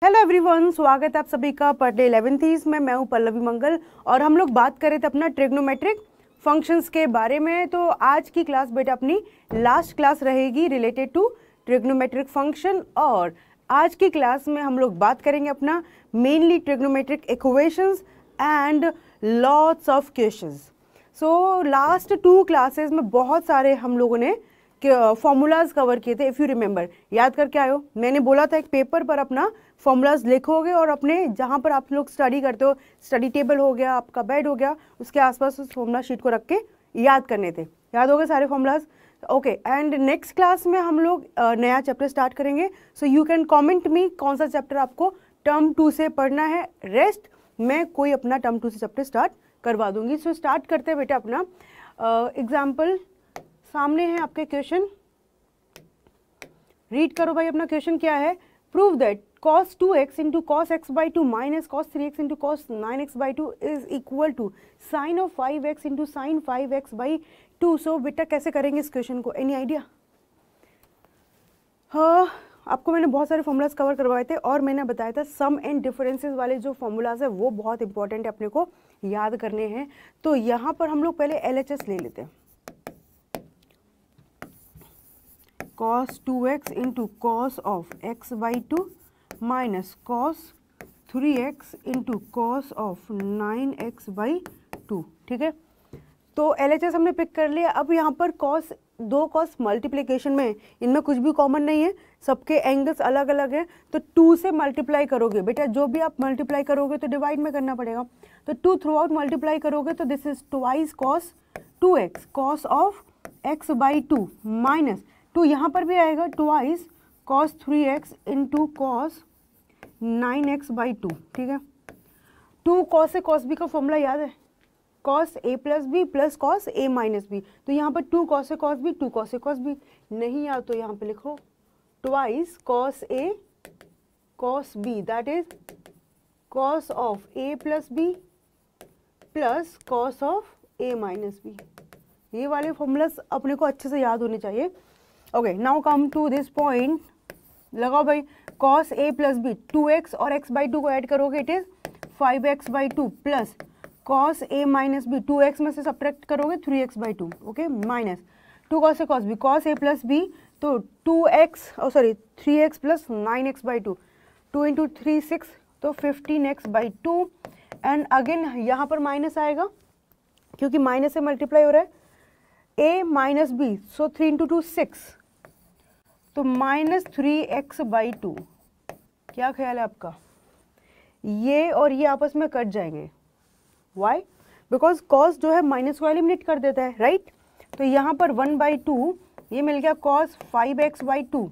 Hello everyone, स्वागत है आप सभी का पढ़ने 11th में। मैं हूं पल्लवी मंगल और हम लोग बात कर रहे थे अपना ट्रिग्नोमेट्रिक फंक्शंस के बारे में। तो आज की क्लास बेटा अपनी लास्ट क्लास रहेगी रिलेटेड टू ट्रिग्नोमेट्रिक फंक्शन। और आज की क्लास में हम लोग बात करेंगे अपना mainly trigonometric equations and lots of questions. So last 2 classes में बहुत सारे हम लोगों ने फॉर्मूलाज कवर किए थे। इफ़ यू रिमेंबर, याद करके आयो, मैंने बोला था एक पेपर पर अपना फॉर्मूलाज लिखोगे और अपने जहाँ पर आप लोग स्टडी करते हो, स्टडी टेबल हो गया, आपका बेड हो गया, उसके आसपास उस फॉर्मूला शीट को रख के याद करने थे। याद हो गए सारे formulas? Okay. And next class में हम लोग नया चैप्टर स्टार्ट करेंगे। सो यू कैन कॉमेंट मी कौन सा चैप्टर आपको टर्म 2 से पढ़ना है। रेस्ट मैं कोई अपना टर्म 2 से चैप्टर स्टार्ट करवा दूंगी। सो स्टार्ट करते हैं बेटा अपना एग्जाम्पल। सामने है आपके क्वेश्चन, रीड करो भाई। अपना क्वेश्चन क्या है? Prove that cos 2x into cos x by 2 minus cos 3x into cos 9x by 2 is equal to sine of 5x into sine 5x by 2। So बेटा कैसे करेंगे इस क्वेश्चन को? Any idea? हाँ, आपको मैंने बहुत सारे फॉर्मूलाज कवर करवाए थे और मैंने बताया था सम एंड डिफरेंसेस वाले जो फॉर्मूलाज है वो बहुत इंपॉर्टेंट है, अपने को याद करने हैं। तो यहाँ पर हम लोग पहले LHS ले लेते हैं। cos 2x इंटू cos ऑफ x by 2 minus cos 3x into cos of 9x by 2। ठीक है, तो LHS हमने पिक कर लिया। अब यहाँ पर cos, 2 cos मल्टीप्लिकेशन में इनमें कुछ भी कॉमन नहीं है, सबके एंगल्स अलग अलग हैं। तो 2 से मल्टीप्लाई करोगे बेटा, जो भी आप मल्टीप्लाई करोगे तो डिवाइड में करना पड़ेगा। तो 2 थ्रू आउट मल्टीप्लाई करोगे तो this is twice cos 2x cos ऑफ x बाई 2 माइनस 2 यहाँ पर भी आएगा twice cos 3x into cos 9x by 2। ठीक है, 2 cos से cos b का फॉर्मूला याद है? cos a plus b plus cos a minus b. तो यहाँ पर 2 cos से cos b, 2 cos से cos b। नहीं याद तो यहाँ पे लिखो twice cos a cos b, that is cos of a plus b plus cos of a minus b. ये वाले फॉर्मूलाज अपने को अच्छे से याद होने चाहिए। Okay, now come to this point. लगाओ भाई, cos a plus B 2x और x बाई 2 को ऐड करोगे it is 5x by 2 plus cos a minus b 2x में से सब्ट्रैक्ट करोगे 3x by 2। Okay, minus 2 cos से cos b, cos a plus b तो 3x plus 9x by 2, 2 into 3 6 तो 15x by 2। And again यहाँ पर minus आएगा क्योंकि माइनस से मल्टीप्लाई हो रहा है a minus b, so 3 into 2 6 तो माइनस 3x बाई 2। क्या ख्याल है आपका? ये और ये आपस में कट जाएंगे। वाई? बिकॉज cos जो है माइनस को एलिमिनेट कर देता है, राइट? तो यहाँ पर 1 बाई 2 ये मिल गया cos 5x by 2।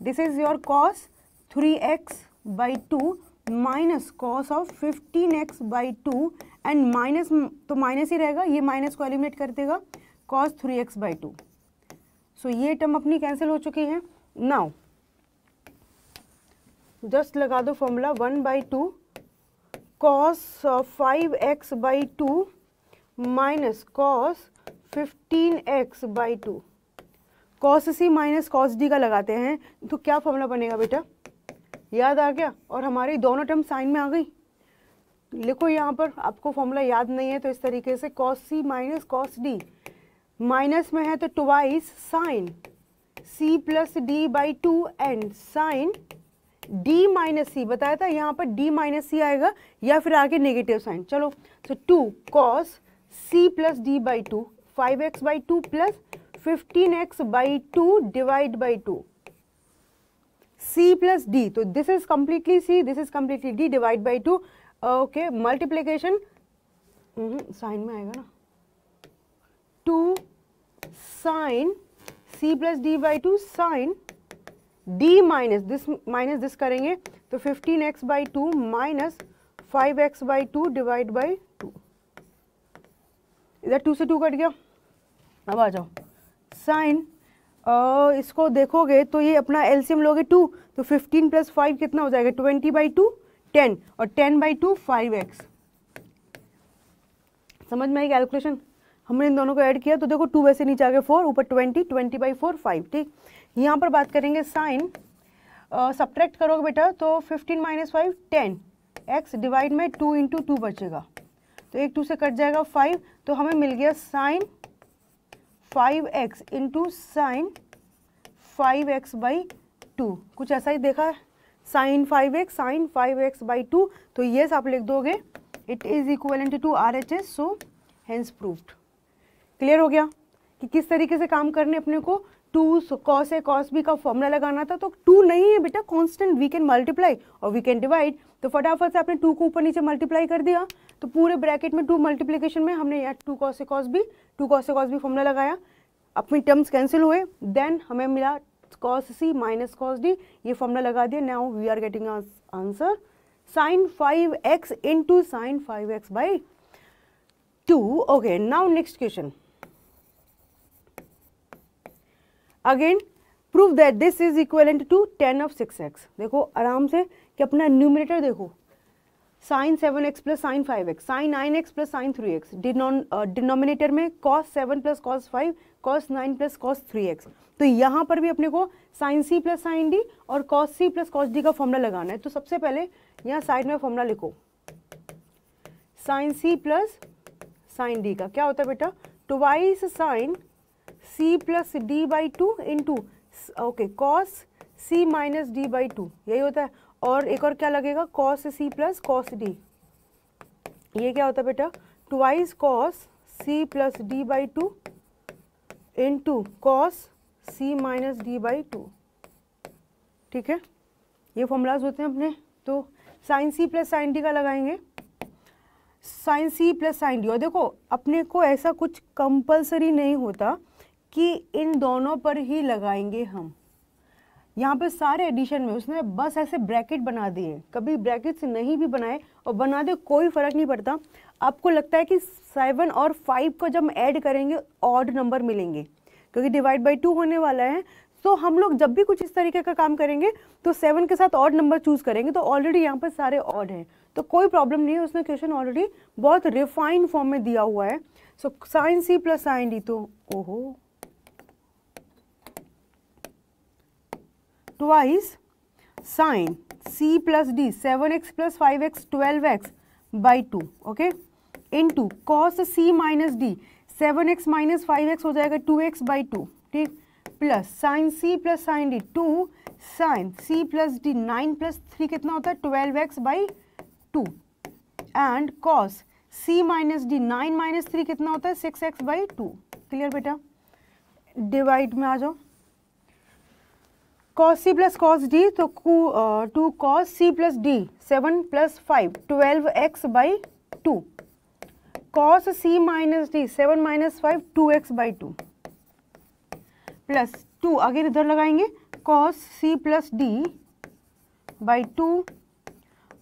This is your cos 3x by 2 minus cos of 15x by 2 and minus तो माइनस ही रहेगा, ये माइनस को एलिमिनेट कर देगा cos 3x बाई 2। सो ये टर्म अपनी कैंसिल हो चुकी है। नाउ जस्ट लगा दो formula 1 by 2 cos 5x by 2 minus cos 15x by 2। cos c minus cos d का लगाते हैं तो क्या फॉर्मूला बनेगा बेटा? याद आ गया? और हमारी दोनों टर्म साइन में आ गई। लिखो यहाँ पर, आपको फॉर्मूला याद नहीं है तो इस तरीके से cos c minus cos d, minus में है तो twice sine c plus d by 2 and sine d minus c. बताया था यहाँ पर d माइनस सी आएगा या फिर आगे नेगेटिव साइन। चलो, तो 2 cos c plus d by 2 5x by 2 plus 15x by 2 divide by 2 c plus d। तो this is completely c, this is completely d divide by 2। Okay, multiplication sine में आएगा ना, 2 sine c plus d by 2 sine d minus this करेंगे तो 15x by 2 minus 5x by 2 divide by 2। इधर 2 से 2 cut गया। अब आ जाओ साइन, इसको देखोगे तो ये अपना एलसीएम लोगे 2 तो 15 प्लस 5 कितना हो जाएगा? 20 बाई 2 10 और 10 बाई 2 5x। समझ में आई कैलकुलेशन? हमने इन दोनों को ऐड किया तो देखो 2 वैसे नीचे आ गए 4, ऊपर 20 बाई 4 5। ठीक, यहाँ पर बात करेंगे साइन सब्ट्रैक्ट करोगे बेटा तो 15 माइनस 5 10 x डिवाइड में 2 इंटू 2 बचेगा, तो 1 2 से कट जाएगा 5, तो हमें मिल गया sign 5x into sine 5x by 2, कुछ ऐसा ही देखा है, साइन 5x बाई 2, तो ये आप लिख दोगे it is equivalent to RHS, so hence proved. Clear हो गया कि किस तरीके से काम करने अपने को, 2 cos A cos B का फॉर्मूला लगाना था, तो 2 नहीं है बेटा कांस्टेंट, वी कैन मल्टीप्लाई और वी कैन डिवाइड, तो फटाफट से आपने 2 को ऊपर नीचे मल्टीप्लाई कर दिया, तो पूरे ब्रैकेट में 2 मल्टीप्लिकेशन में हमने यहाँ 2 cos A cos B formula लगाया, अपनी टर्म्स कैंसिल हुए, देन हमें मिला cos C minus cos D, ये फॉर्मूला लगा दिया, now we are getting answer sin 5x into sine 5x by 2। Okay, now next question, again prove that this is equivalent to 10 of 6x। देखो आराम से कि अपना न्यूमरेटर देखो, sine 7x plus sine 5x, sine 9x plus sine 3x, denominator में cos 7 plus cos 5, cos 9 plus cos 3x, तो यहाँ पर भी अपने को sine c plus sine d और cos c plus cos d का फॉर्मूला लगाना है। तो सबसे पहले यहाँ साइड में फॉर्मूला लिखो, sine c plus sine d का क्या होता है बेटा, twice sine c plus d by 2 into okay cos c minus d by 2, यही होता है, और एक और क्या लगेगा cos c plus cos d, ये क्या होता है बेटा, twice cos c plus d by 2 into cos c minus d by 2, ठीक है, ये फॉर्मूलाज होते हैं अपने। तो sine c plus sine d का लगाएंगे, sine c plus sine d, और देखो अपने को ऐसा कुछ कंपलसरी नहीं होता कि इन दोनों पर ही लगाएंगे हम, यहाँ पे सारे एडिशन में उसने बस ऐसे ब्रैकेट बना दिए, कभी ब्रैकेट से नहीं भी बनाए और बना दे कोई फर्क नहीं पड़ता। आपको लगता है कि 7 और 5 को जब ऐड करेंगे ऑड नंबर मिलेंगे, क्योंकि डिवाइड बाई 2 होने वाला है, तो हम लोग जब भी कुछ इस तरीके का काम करेंगे तो 7 के साथ ऑड नंबर चूज करेंगे, तो ऑलरेडी यहाँ पर सारे ऑड हैं, तो कोई प्रॉब्लम नहीं है, उसने क्वेश्चन ऑलरेडी बहुत रिफाइंड फॉर्म में दिया हुआ है। So sine c plus sine d, तो ओहो twice sine c plus d 7x plus 5x 12x by 2, okay, into cos c minus d 7x minus 5x हो जाएगा 2x बाई 2, ठीक, plus sine c plus sine d 2 sine c plus d 9 plus 3 कितना होता है 12x by 2, and cos c minus d 9 minus 3 कितना होता है 6x by 2। Clear बेटा, डिवाइड में आ जाओ, cos c plus cos d, तो 2 cos c plus d 7 plus 5 12x by 2, cos c minus d 7 minus 5 2x by 2, plus 2 आगे इधर लगाएंगे cos c plus d by 2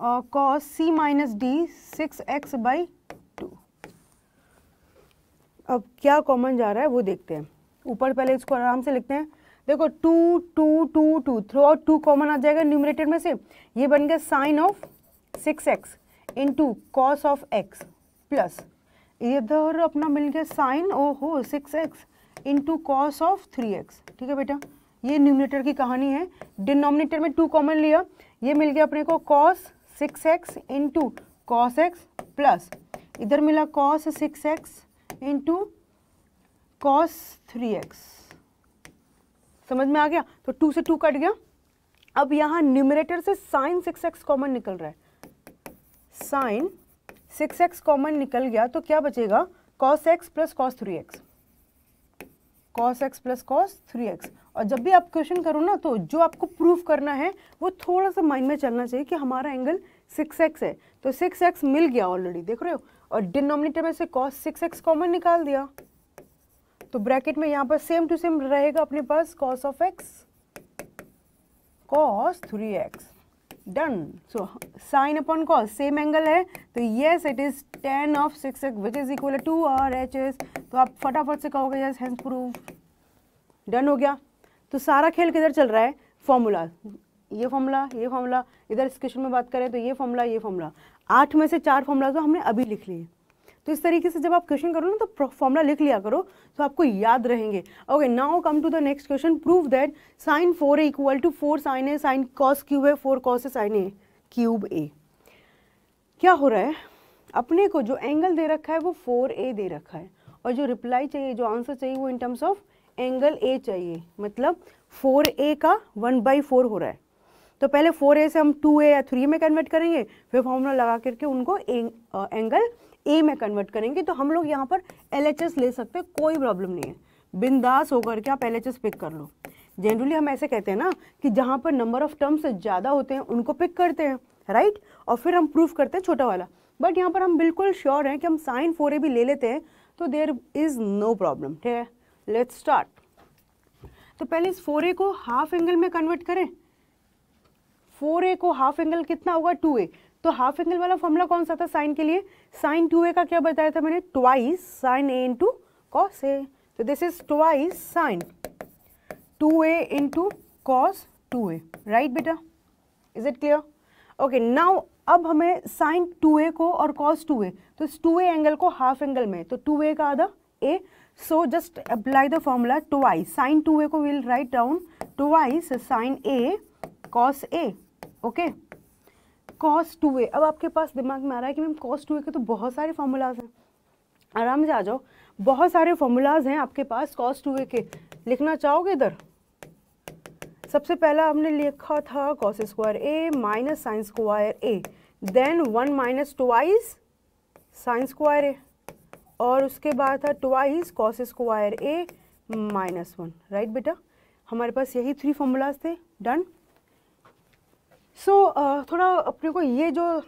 और cos c minus d 6x by 2। अब क्या common जा रहा है वो देखते हैं, ऊपर पहले इसको आराम से लिखते हैं, देखो 2 2 2 2 थ्रू आउट 2 कॉमन आ जाएगा न्यूमरेटर में से, ये बन गया sine of 6x into cos of x, plus इधर अपना मिल गया साइन ओहो 6x into cos of 3x। ठीक है बेटा, ये न्यूमरेटर की कहानी है, डिनोमिनेटर में 2 कॉमन लिया, ये मिल गया अपने को cos 6x into cos x, plus इधर मिला cos 6x into cos 3x। समझ में आ गया, तो 2 से 2 कट गया। अब यहाँ न्यूमरेटर से साइन 6x कॉमन निकल रहा है, साइन 6x कॉमन निकल गया, तो क्या बचेगा cos x plus cos 3x, cos x plus cos 3x। और जब भी आप क्वेश्चन करो ना, तो जो आपको प्रूफ करना है वो थोड़ा सा माइंड में चलना चाहिए कि हमारा एंगल 6x है, तो 6x मिल गया ऑलरेडी, देख रहे हो, और डिनोमिनेटर में से cos 6x कॉमन निकाल दिया, तो ब्रैकेट में यहाँ पर सेम टू सेम रहेगा अपने पास cos ऑफ x cos 3x, done. So sine upon cos same angle है, तो yes it is tan of 6x which is equal to RHS। तो आप फटाफट से कहोगे यस हेंस प्रूफ, डन हो गया। तो सारा खेल किधर चल रहा है, फॉर्मूला, ये फॉर्मूला, ये फॉर्मूला, इधर इस क्वेश्चन में बात करें तो ये फॉर्मूला, ये फॉर्मूला, 8 में से 4 फॉर्मूला तो हमने अभी लिख लिए। तो इस तरीके से जब आप क्वेश्चन करो ना तो फॉर्मूला लिख लिया करो तो आपको याद रहेंगे। Okay, now come to the next question. Prove that sine 4a equal to 4 sine A sine cos cube a 4 cos a sine a cube a. क्या हो रहा है, अपने को जो एंगल दे रखा है वो 4a दे रखा है और जो रिप्लाई चाहिए, जो आंसर चाहिए वो इन टर्म्स ऑफ एंगल a चाहिए, मतलब 4a का 1/4 हो रहा है। तो पहले 4a से हम 2a या 3 में कन्वर्ट करेंगे, फिर फॉर्मूला लगा करके उनको एंगल a में कन्वर्ट करेंगे। तो हम लोग यहाँ पर LHS ले सकते हैं, कोई प्रॉब्लम नहीं है, बिंदास होकर के आप LHS पिक कर लो। जनरली हम ऐसे कहते हैं ना कि जहाँ पर नंबर ऑफ टर्म्स ज़्यादा होते हैं उनको पिक करते हैं, राइट, और फिर हम प्रूफ करते हैं छोटा वाला। बट यहाँ पर हम बिल्कुल श्योर हैं कि हम साइन 4a भी ले लेते हैं, तो देयर इज़ नो प्रॉब्लम। ठीक है, लेट्स स्टार्ट। तो पहले इस 4a को हाफ एंगल में कन्वर्ट करें। 4a को हाफ एंगल कितना होगा, 2a। तो हाफ एंगल वाला फॉर्मूला कौन सा था साइन के लिए, साइन 2a का क्या बताया था मैंने, twice sine a into cos a. तो this is twice sine 2a into cos 2a, right बेटा, is it clear? Okay, now अब हमें साइन 2a को और कॉस 2a, तो इस 2a एंगल को हाफ एंगल में, तो 2a का आधा a, so just apply the formula twice sine 2a को will write down twice sine a cos a। Okay, cos 2a, अब आपके पास दिमाग में आ रहा है कि मैम कॉस 2a के तो बहुत सारे फॉर्मूलाज हैं। आराम से आ जाओ, बहुत सारे फॉर्मूलाज हैं आपके पास कॉस 2a के। लिखना चाहोगे इधर? सबसे पहला हमने लिखा था cos square a minus sine square a, then 1 minus twice sine square a, और उसके बाद था twice cos square a minus 1, right बेटा। हमारे पास यही 3 फॉर्मूलाज थे, डन। सो थोड़ा अपने को ये जो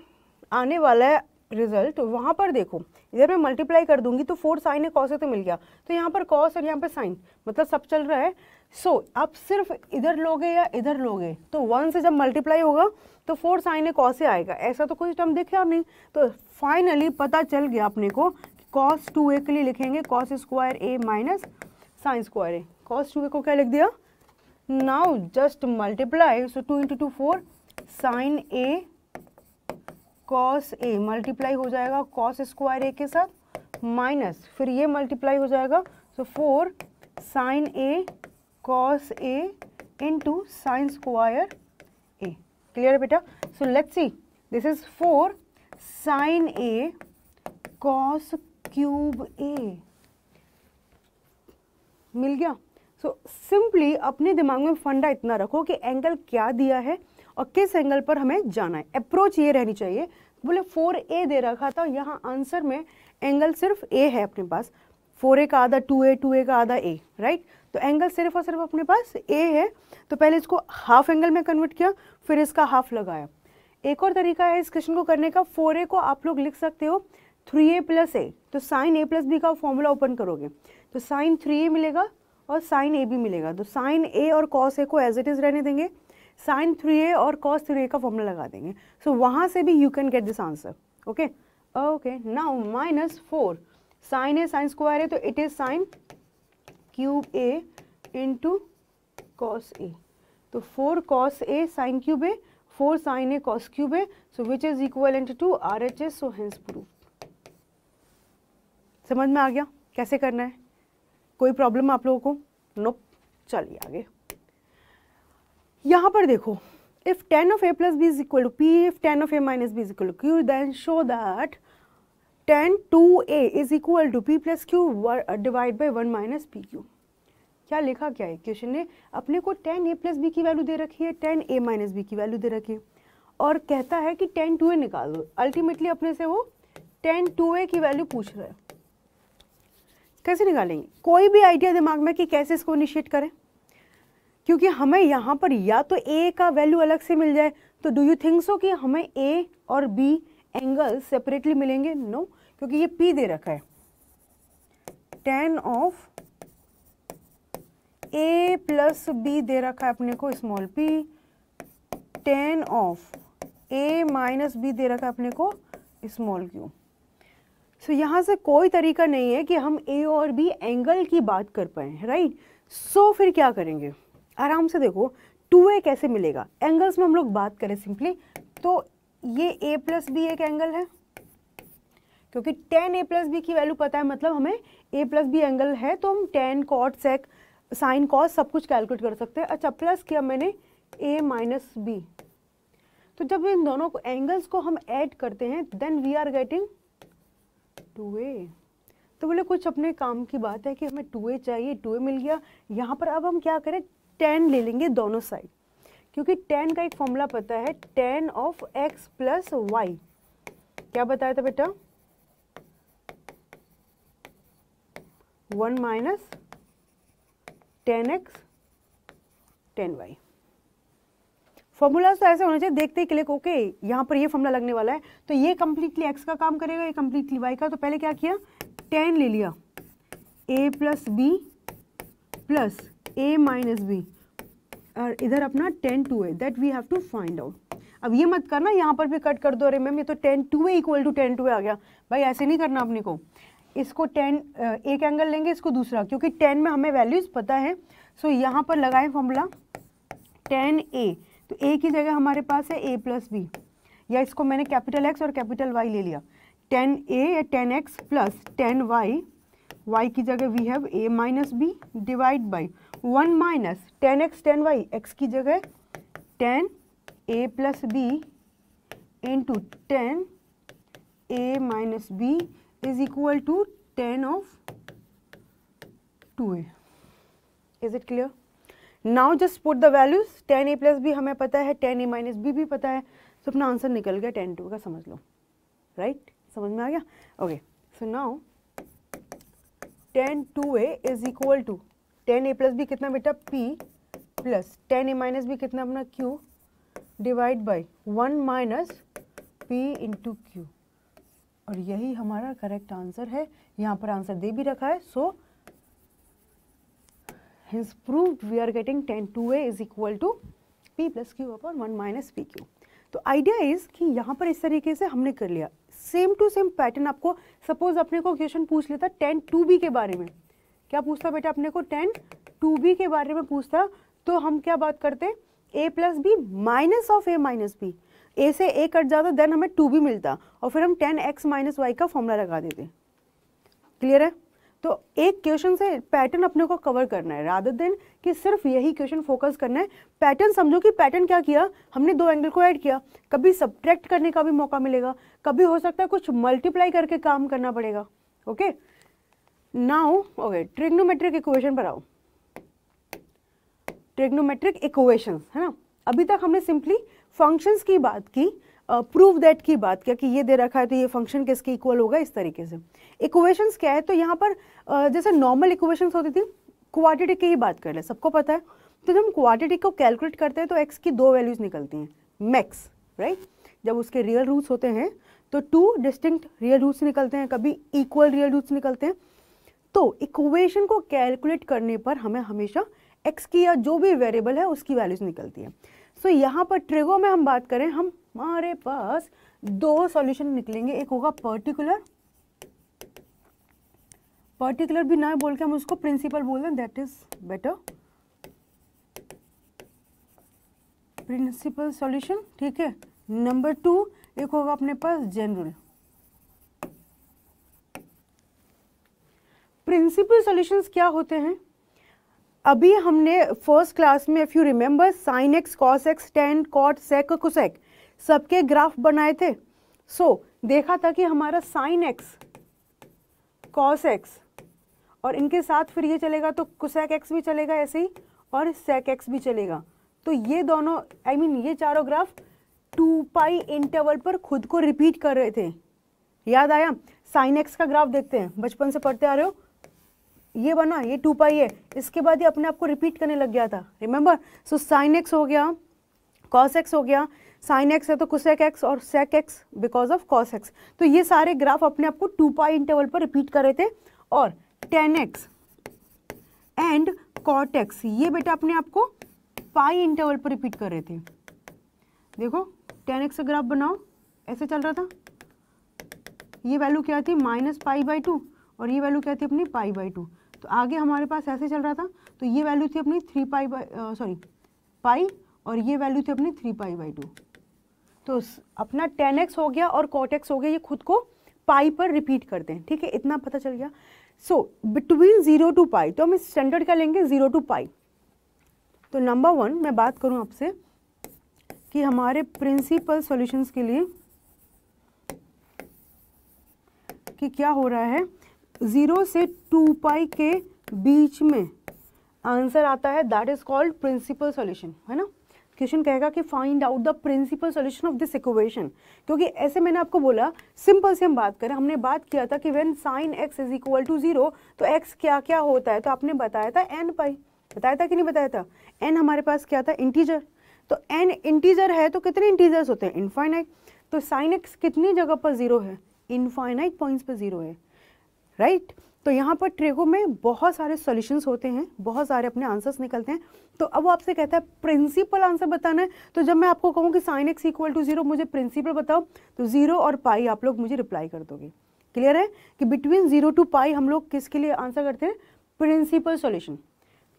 आने वाला है रिजल्ट, वहाँ पर देखो, इधर मैं मल्टीप्लाई कर दूंगी तो 4 साइन ए कॉस ए तो मिल गया, तो यहाँ पर कॉस और यहाँ पर साइन, मतलब सब चल रहा है। सो आप सिर्फ इधर लोगे या इधर लोगे, तो 1 से जब मल्टीप्लाई होगा तो 4 साइन ए कॉस ए आएगा, ऐसा तो कोई टर्म दिखा नहीं। तो फाइनली पता चल गया अपने को कि कॉस 2a के लिए लिखेंगे कॉस स्क्वायर ए माइनस साइन स्क्वायर ए। कॉस 2a को क्या लिख दिया, now just multiply, so 2 into 2 4 sine a cos A, multiply हो जाएगा कॉस स्क्वायर ए के साथ, माइनस फिर ये मल्टीप्लाई हो जाएगा, so 4 sine a cos a into sine square a. Clear बेटा? So let's see, this is 4 sine a cos cube a, मिल गया। सो सिंपली अपने दिमाग में फंडा इतना रखो कि एंगल क्या दिया है और किस एंगल पर हमें जाना है। अप्रोच ये रहनी चाहिए, बोले 4a दे रखा था, यहाँ आंसर में एंगल सिर्फ a है अपने पास, 4a का आधा 2a, 2a का आधा a, राइट। तो एंगल सिर्फ और सिर्फ अपने पास a है, तो पहले इसको हाफ एंगल में कन्वर्ट किया, फिर इसका हाफ लगाया। एक और तरीका है इस क्वेश्चन को करने का, 4a को आप लोग लिख सकते हो 3a प्लस a, तो साइन a प्लस b का फॉर्मूला ओपन करोगे तो साइन 3a मिलेगा और साइन a भी मिलेगा, तो साइन a और कॉस a को एज इट इज रहने देंगे, साइन 3a और कॉस 3a का फॉर्मूला लगा देंगे। सो वहाँ से भी you can get this answer. Okay okay, now minus 4 sine A sine square है, तो it is sine cube a into cos a, तो 4 cos a sine cube a, 4 sine a cos cube a, so which is equal to RHS, so hence proof. समझ में आ गया कैसे करना है? कोई प्रॉब्लम आप लोगों को? नोप। चलिए आगे, यहाँ पर देखो, if tan of a plus b is equal to p, if tan of a minus b is equal to q, then show that tan 2a is equal to p plus q divided by 1 minus pq। क्या लिखा क्या है question ने, अपने को tan a plus b की value दे रखी है, tan a minus b की वैल्यू दे रखी है, और कहता है कि tan 2a निकाल दो। अल्टीमेटली अपने से वो tan 2a की वैल्यू पूछ रहा है। कैसे निकालेंगे? कोई भी आइडिया दिमाग में कि कैसे इसको इनिशिएट करें? क्योंकि हमें यहाँ पर या तो a का वैल्यू अलग से मिल जाए, तो डू यू थिंक सो कि हमें a और b एंगल सेपरेटली मिलेंगे? नो, क्योंकि ये p दे रखा है, tan of a plus b दे रखा है अपने को small p, tan of a minus b दे रखा है अपने को स्मॉल q। सो यहाँ से कोई तरीका नहीं है कि हम a और b एंगल की बात कर पाए, राइट। सो फिर क्या करेंगे? आराम से देखो 2a कैसे मिलेगा। एंगल्स में हम लोग बात करें सिंपली, तो ये a प्लस बी एक एंगल है, क्योंकि tan a प्लस बी की वैल्यू पता है, मतलब हमें a प्लस बी एंगल है तो हम tan cot sec sin cos सब कुछ कैलकुलेट कर सकते हैं। अच्छा, प्लस किया मैंने a माइनस बी, तो जब इन दोनों को एंगल्स को हम ऐड करते हैं then we are getting 2a। तो बोले कुछ अपने काम की बात है कि हमें 2a चाहिए, 2a मिल गया। यहाँ पर अब हम क्या करें, tan ले लेंगे दोनों साइड, क्योंकि tan का एक फॉर्मूला पता है, tan of x plus y. क्या बताया था बेटा, 1 minus tan x tan y। Formula तो ऐसे होना चाहिए, देखते ही क्लिक ओके यहाँ पर ये फॉर्मूला लगने वाला है, तो ये कंप्लीटली x का काम करेगा, ये कंप्लीटली y का। तो पहले क्या किया, tan ले लिया, a प्लस बी प्लस a माइनस बी, और इधर अपना tan 2a that we have to find out. अब ये मत करना यहाँ पर भी कट कर दो, अरे मैम ये तो tan 2a equal to tan 2a आ गया। भाई ऐसे नहीं करना अपने को, इसको tan एक एंगल लेंगे, इसको दूसरा, क्योंकि tan में हमें वैल्यूज पता है। सो यहाँ पर लगाएं फॉर्मूला tan a, तो a की जगह हमारे पास है a प्लस बी, या इसको मैंने कैपिटल X और कैपिटल Y ले लिया, tan a या tan x plus tan y, y की जगह we have a minus b divide by 1 minus tan x tan y, x की जगह tan a plus b into tan a minus b is equal to tan of 2a। Is it clear? Now just put the values, tan a plus b हमें पता है, tan a minus B भी पता है, तो अपना answer निकल गया tan 2 का, समझ लो, राइट? समझ में आ गया? Okay, so now tan 2a is equal to tan a plus b कितना बेटा p plus tan a minus b कितना अपना q divide by 1 minus p into q, और यही हमारा करेक्ट आंसर है। यहाँ पर आंसर दे भी रखा है, सो hence proved we are getting tan 2a is equal to p plus q upon 1 minus pq। तो आइडिया इज कि यहाँ पर इस तरीके से हमने कर लिया, सेम टू सेम पैटर्न। आपको सपोज अपने को क्वेश्चन पूछ लेता tan 2b के बारे में, क्या पूछता बेटा अपने को, tan 2b के बारे में पूछता, तो हम क्या बात करते, a plus b minus of a minus b, a से a कट जाता देन हमें 2b मिलता, और फिर हम tan x माइनस वाई का फॉर्मूला लगा देते। क्लियर है? तो एक क्वेश्चन से पैटर्न अपने को कवर करना है, रादर देन कि सिर्फ यही क्वेश्चन फोकस करना है। पैटर्न समझो कि पैटर्न क्या किया हमने, दो एंगल को ऐड किया, कभी सब्ट्रैक्ट करने का भी मौका मिलेगा, कभी हो सकता है कुछ मल्टीप्लाई करके काम करना पड़ेगा। Okay, now okay, trigonometric equation पर आओ। ट्रिग्नोमेट्रिक इक्वेशंस है ना, अभी तक हमने सिंपली फंक्शंस की बात की, प्रूव दैट की बात किया कि ये दे रखा है तो ये फंक्शन किसके इक्वल होगा, इस तरीके से। इक्वेशंस क्या है, तो यहाँ पर जैसे नॉर्मल इक्वेशंस होती थी, क्वाड्रेटिक की ही बात कर ले, सबको पता है। तो जब हम क्वाड्रेटिक को कैलकुलेट करते हैं तो x की दो वैल्यूज निकलती हैं, मैक्स, राइट? जब उसके रियल रूट्स होते हैं तो 2 डिस्टिंक्ट रियल रूट्स निकलते हैं, कभी इक्वल रियल रूट्स निकलते हैं। तो इक्वेशन को कैलकुलेट करने पर हमें हमेशा x की या जो भी वेरिएबल है उसकी वैल्यूज निकलती है। सो यहाँ पर ट्रिगो में हम बात करें, हमारे पास दो सॉल्यूशन निकलेंगे, एक होगा पर्टिकुलर, पर्टिकुलर भी ना बोल के हम उसको प्रिंसिपल बोल दें, that is better, principal solution, ठीक है। नंबर 2 एक होगा अपने पास जनरल। प्रिंसिपल सॉल्यूशंस क्या होते हैं, अभी हमने फर्स्ट क्लास में if you remember sine x, cos x, tan, cot, sec, cosec सबके ग्राफ बनाए थे। देखा था कि हमारा साइन एक्स, कॉस एक्स और इनके साथ फिर ये चलेगा तो कोसेक एक्स भी चलेगा ऐसे ही, और सेक एक्स भी चलेगा। तो ये दोनों ये चारों ग्राफ 2 पाई इंटरवल पर खुद को रिपीट कर रहे थे। याद आया? साइन एक्स का ग्राफ देखते हैं, बचपन से पढ़ते आ रहे हो, ये बना, ये 2 पाई है, इसके बाद ये अपने आप को रिपीट करने लग गया था, रिमेंबर? सो साइन एक्स हो गया, कॉस एक्स हो गया, साइन एक्स है तो कोसेक एक्स, और sec x because of cos x. तो ये सारे ग्राफ अपने आप को 2 पाई इंटरवल पर रिपीट कर रहे थे। और tan x and cot x ये बेटा अपने आप को पाई इंटरवल पर रिपीट कर रहे थे। देखो टेन एक्स का ग्राफ बनाओ, ऐसे चल रहा था, ये वैल्यू क्या थी -π/2 और ये वैल्यू क्या थी अपनी π/2। तो आगे हमारे पास ऐसे चल रहा था, तो ये वैल्यू थी अपनी पाई और ये वैल्यू थी अपनी 3π/2। तो अपना tan x हो गया और cot x हो गया, ये खुद को पाई पर रिपीट करते हैं, ठीक है, इतना पता चल गया। सो बिटवीन 0 टू पाई, तो हम स्टैंडर्ड क्या लेंगे, 0 टू पाई। तो नंबर 1 मैं बात करूं आपसे कि हमारे प्रिंसिपल सॉल्यूशंस के लिए कि क्या हो रहा है, 0 से 2 पाई के बीच में आंसर आता है, that is called principal solution, है ना। क्वेश्चन कहेगा कि find out the principal solution of this equation, क्योंकि ऐसे मैंने आपको बोला सिंपल से हम बात करें, हमने बात किया था कि when sine x is equal to 0 तो x क्या क्या होता है, तो आपने बताया था n पाई, बताया था कि नहीं बताया था। n हमारे पास क्या था, इंटीजर, तो n इंटीजर है तो कितने इंटीजर्स होते हैं, इनफाइनाइट। तो साइन x कितनी जगह पर 0 है, इनफाइनाइट पॉइंट्स पर 0 है, राइट। तो यहाँ पर ट्रेगो में बहुत सारे सॉल्यूशंस होते हैं, बहुत सारे अपने आंसर्स निकलते हैं। तो अब वो आपसे कहता है प्रिंसिपल आंसर बताना है, तो जब मैं आपको कहूँ कि साइन x इक्वल टू 0 मुझे प्रिंसिपल बताओ, तो 0 और पाई आप लोग मुझे रिप्लाई कर दोगे। क्लियर है कि बिटवीन 0 टू पाई हम लोग किसके लिए आंसर करते हैं, प्रिंसिपल सॉल्यूशन।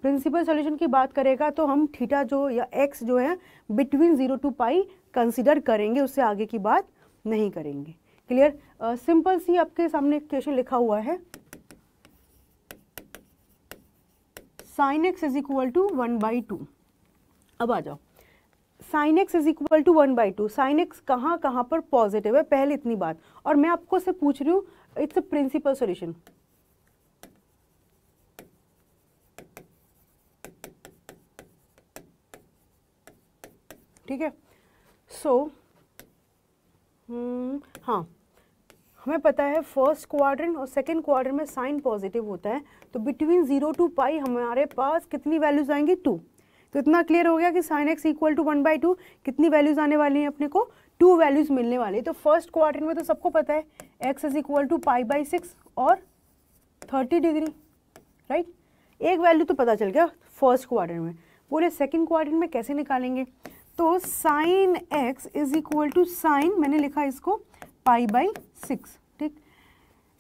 प्रिंसिपल सॉल्यूशन की बात करेगा तो हम थीटा जो या x जो है बिटवीन 0 टू पाई कंसिडर करेंगे, उससे आगे की बात नहीं करेंगे। क्लियर, सिंपल सी आपके सामने क्वेश्चन लिखा हुआ है, sine x is equal to 1/2। अब आ जाओ, sine x is equal to 1/2, sine x कहाँ कहाँ पर पॉजिटिव है, पहले इतनी बात। और मैं आपको से पूछ रही हूँ, इट्स अ प्रिंसिपल सॉल्यूशन, ठीक है। सो हाँ, हमें पता है फर्स्ट क्वाड्रेंट और सेकंड क्वाड्रेंट में साइन पॉजिटिव होता है, तो बिटवीन 0 टू पाई हमारे पास कितनी वैल्यूज आएंगी, 2। तो इतना क्लियर हो गया कि साइन x इक्वल टू 1/2 कितनी वैल्यूज आने वाली हैं अपने को, 2 वैल्यूज मिलने वाली है। तो फर्स्ट क्वाड्रेंट में तो सबको पता है x इज इक्वल टू π/6 और 30 डिग्री, राइट। एक वैल्यू तो पता चल गया फर्स्ट क्वाड्रेंट में, बोले सेकेंड क्वाड्रेंट में कैसे निकालेंगे। तो sine x is equal to sine, मैंने लिखा इसको π/6, ठीक।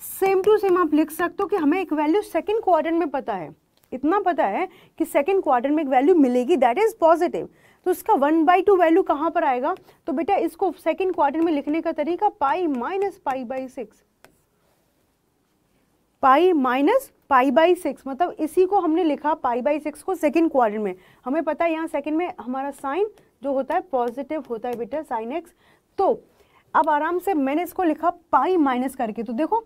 सेम टू सेम आप लिख सकते हो कि हमें एक वैल्यू सेकंड क्वाड्रेंट में पता है, इतना पता है कि सेकंड क्वाड्रेंट में एक वैल्यू मिलेगी दैट इज पॉजिटिव, तो इसका 1/2 वैल्यू कहाँ पर आएगा, तो बेटा इसको सेकंड क्वाड्रेंट में लिखने का तरीका पाई माइनस π/6, पाई माइनस π/6, मतलब इसी को हमने लिखा π/6 को सेकंड क्वाड्रेंट में। हमें पता है यहाँ सेकंड में हमारा साइन जो होता है पॉजिटिव होता है बेटा, साइन x। तो अब आराम से मैंने इसको लिखा पाई माइनस करके, तो देखो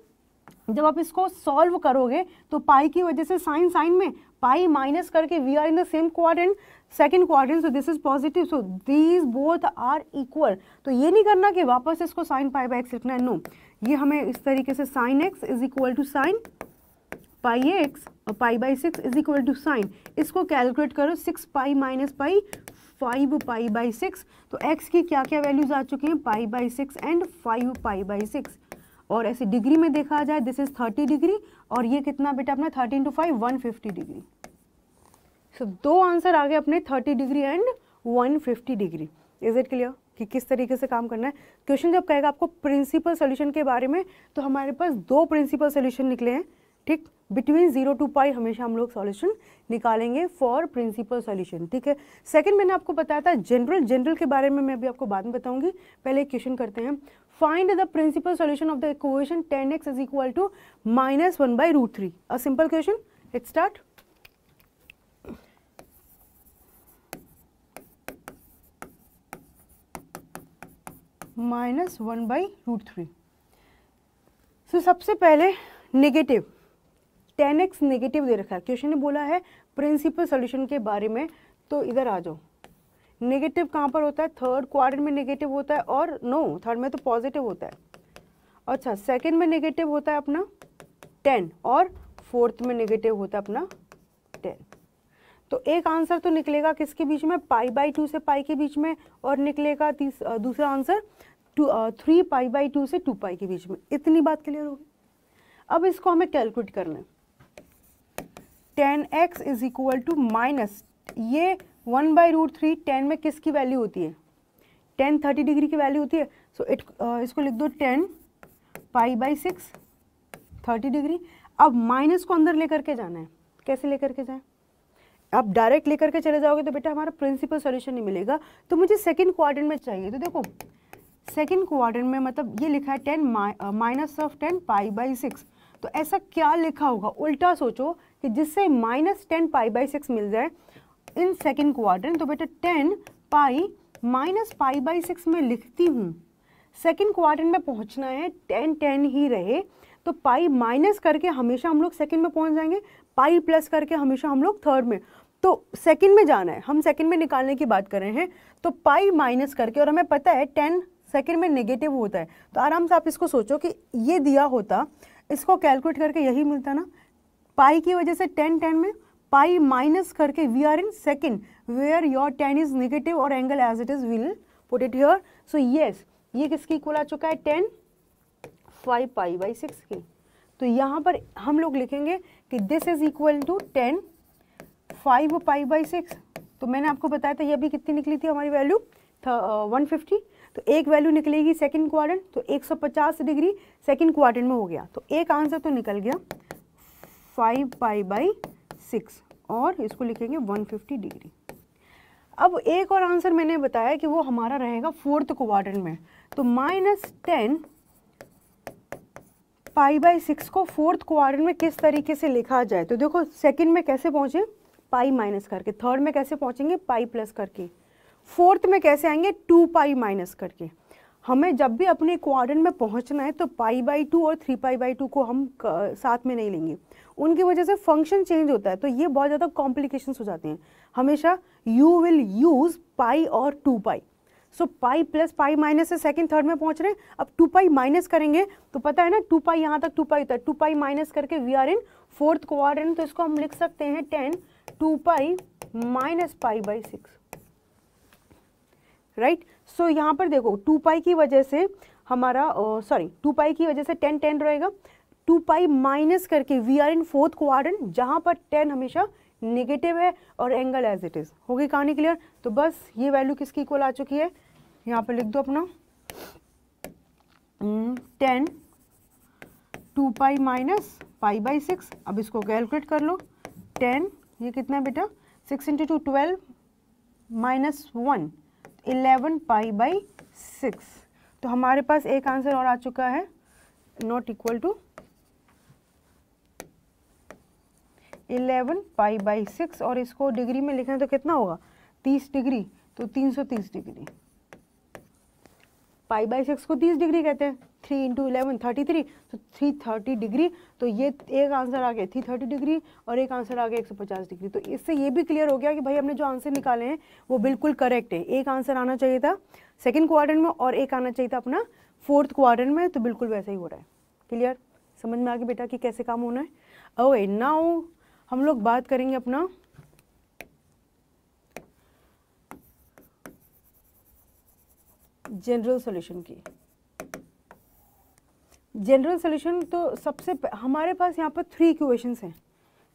जब आप इसको सॉल्व करोगे तो पाई की वजह से साइन साइन में, पाई माइनस करके we are in the same quadrant, second quadrant, so this is positive, so these both are equal. तो ये नहीं करना कि वापस इसको साइन π/x लिखना है, नो, ये हमें इस तरीके से sine x is equal to sine πx और π/6 इज इक्वल टू साइन, इसको कैलकुलेट करो, 6 पाई माइनस पाई 5 π/6, तो x की क्या क्या वैल्यूज आ चुकी हैं, π/6 एंड 5 π/6। और ऐसे डिग्री में देखा जाए दिस इज 30 डिग्री, और ये कितना बेटा अपना 13 × 5 150 डिग्री। सो दो आंसर आ गए अपने 30 degree and 150 degree. Is it clear कि किस तरीके से काम करना है। क्वेश्चन जब कहेगा आपको प्रिंसिपल सोल्यूशन के बारे में, तो हमारे पास 2 प्रिंसिपल सोल्यूशन निकले हैं, ठीक। बिटवीन 0 टू पाई हमेशा हम लोग सॉल्यूशन निकालेंगे फॉर प्रिंसिपल सॉल्यूशन, ठीक है। सेकंड मैंने आपको बताया था जनरल के बारे में मैं अभी आपको बाद में बताऊंगी, पहले एक क्वेश्चन करते हैं। Find the principal solution of the equation 10x is equal to -1/√3। A simple question, let's start. -1/√3। So सबसे पहले नेगेटिव 10x नेगेटिव दे रखा है, क्वेश्चन ने बोला है प्रिंसिपल सॉल्यूशन के बारे में, तो इधर आ जाओ। नेगेटिव कहाँ पर होता है, थर्ड क्वाड्रेंट में नेगेटिव होता है, और नो थर्ड में तो पॉजिटिव होता है। अच्छा, सेकंड में नेगेटिव होता है अपना 10, और फोर्थ में नेगेटिव होता है अपना 10। तो एक आंसर तो निकलेगा किसके बीच में, π/2 से पाई के बीच में, और निकलेगा दूसरा आंसर 3 π/2 से 2 पाई के बीच में। इतनी बात क्लियर होगी। अब इसको हमें कैलकुलेट करना है। 10x is equal to minus, ये 1/√3 10 में किसकी वैल्यू होती है, 10 30 डिग्री की वैल्यू होती है। सो इसको लिख दो 10 π/6 30 डिग्री। अब माइनस को अंदर लेकर के जाना है, कैसे लेकर के जाए, आप डायरेक्ट लेकर के चले जाओगे तो बेटा हमारा प्रिंसिपल सॉल्यूशन नहीं मिलेगा, तो मुझे सेकंड क्वाड्रेंट में चाहिए। तो देखो सेकेंड क्वाड्रेंट में मतलब ये लिखा है 10 माइनस ऑफ 10 पाई बाई 6, तो ऐसा क्या लिखा होगा, उल्टा सोचो कि जिससे -10 पाई बाई 6 मिल जाए इन सेकेंड क्वाड्रेंट, तो बेटा 10 पाई माइनस पाई बाई 6 में लिखती हूँ। सेकेंड क्वाड्रेंट में पहुँचना है, 10 10 ही रहे, तो पाई माइनस करके हमेशा हम लोग सेकेंड में पहुँच जाएंगे, पाई प्लस करके हमेशा हम लोग थर्ड में, तो सेकेंड में जाना है, हम सेकेंड में निकालने की बात कर रहे हैं, तो पाई माइनस करके, और हमें पता है 10 सेकेंड में नेगेटिव होता है, तो आराम से आप इसको सोचो कि ये दिया होता, इसको कैलकुलेट करके यही मिलता ना, पाई की वजह से 10 10 में पाई माइनस करके we are in second where your 10 is negative और angle as it is will put it here. So yes, ये किसकी इक्वल आ चुका है 10 5 पाई बाई 6 की, तो यहाँ पर हम लोग लिखेंगे कि this is equal to 10 5 pi by 6, तो मैंने आपको बताया था ये अभी कितनी निकली थी हमारी वैल्यू 150, तो एक वैल्यू निकलेगी सेकंड क्वाड्रेंट, तो 150 डिग्री सेकंड क्वाड्रेंट में हो गया, तो एक आंसर तो निकल गया 5 पाई बाई 6 और इसको लिखेंगे 150 डिग्री। अब एक और आंसर मैंने बताया कि वो हमारा रहेगा फोर्थ क्वाड्रेंट में, तो -10 पाई बाई 6 को फोर्थ क्वाड्रेंट में किस तरीके से लिखा जाए, तो देखो सेकंड में कैसे पहुंचे, पाई माइनस करके, थर्ड में कैसे पहुंचेंगे, पाई प्लस करके, फोर्थ में कैसे आएंगे, 2 पाई माइनस करके। हमें जब भी अपने क्वाड्रेंट में पहुंचना है तो पाई बाई 2 और 3 पाई बाई 2 को हम साथ में नहीं लेंगे, उनकी वजह से फंक्शन चेंज होता है, तो ये बहुत ज़्यादा कॉम्प्लिकेशंस हो जाते हैं। हमेशा यू विल यूज़ पाई और 2 पाई, सो पाई प्लस पाई माइनस से सेकंड थर्ड में पहुंच रहे हैं, अब 2 पाई माइनस करेंगे तो पता है ना 2 पाई यहाँ तक 2 पाई होता है, 2 पाई माइनस करके we are in fourth quadrant, तो इसको हम लिख सकते हैं 10 2 pi minus pi by 6, right. So यहाँ पर देखो 2 पाई की वजह से हमारा 2 पाई की वजह से 10 10 रहेगा, 2 पाई माइनस करके we are in fourth quadrant जहाँ पर 10 हमेशा नेगेटिव है और एंगल एज इट इज। हो गई कहानी क्लियर? तो बस ये वैल्यू किसकी इक्वल आ चुकी है, यहाँ पर लिख दो अपना 10 2 पाई माइनस पाई बाई 6। अब इसको कैलकुलेट कर लो, 10 ये कितना है बेटा, 6 इंटू 2 12 माइनस 1 11 पाई बाई 6। तो हमारे पास एक आंसर और आ चुका है, not equal to 11 pi by 6, और इसको डिग्री में लिखें तो कितना होगा 30 डिग्री, तो 330 डिग्री। पाई बाई 6 को 30 डिग्री कहते हैं, 3 इंटू 11 33, तो 330 डिग्री। तो ये एक आंसर आ गया 330 डिग्री और एक आंसर आ गया 150 डिग्री। तो इससे ये भी क्लियर हो गया कि भाई हमने जो आंसर निकाले हैं वो बिल्कुल करेक्ट है। एक आंसर आना चाहिए था सेकंड क्वाड्रेंट में और एक आना चाहिए था अपना फोर्थ क्वाड्रेंट में, तो बिल्कुल वैसा ही हो रहा है। क्लियर, समझ में आ गया बेटा कि कैसे काम होना है। ओके, नाउ हम लोग बात करेंगे अपना जनरल सॉल्यूशन की। जनरल सॉल्यूशन तो सबसे हमारे पास यहाँ पर 3 इक्वेशंस हैं,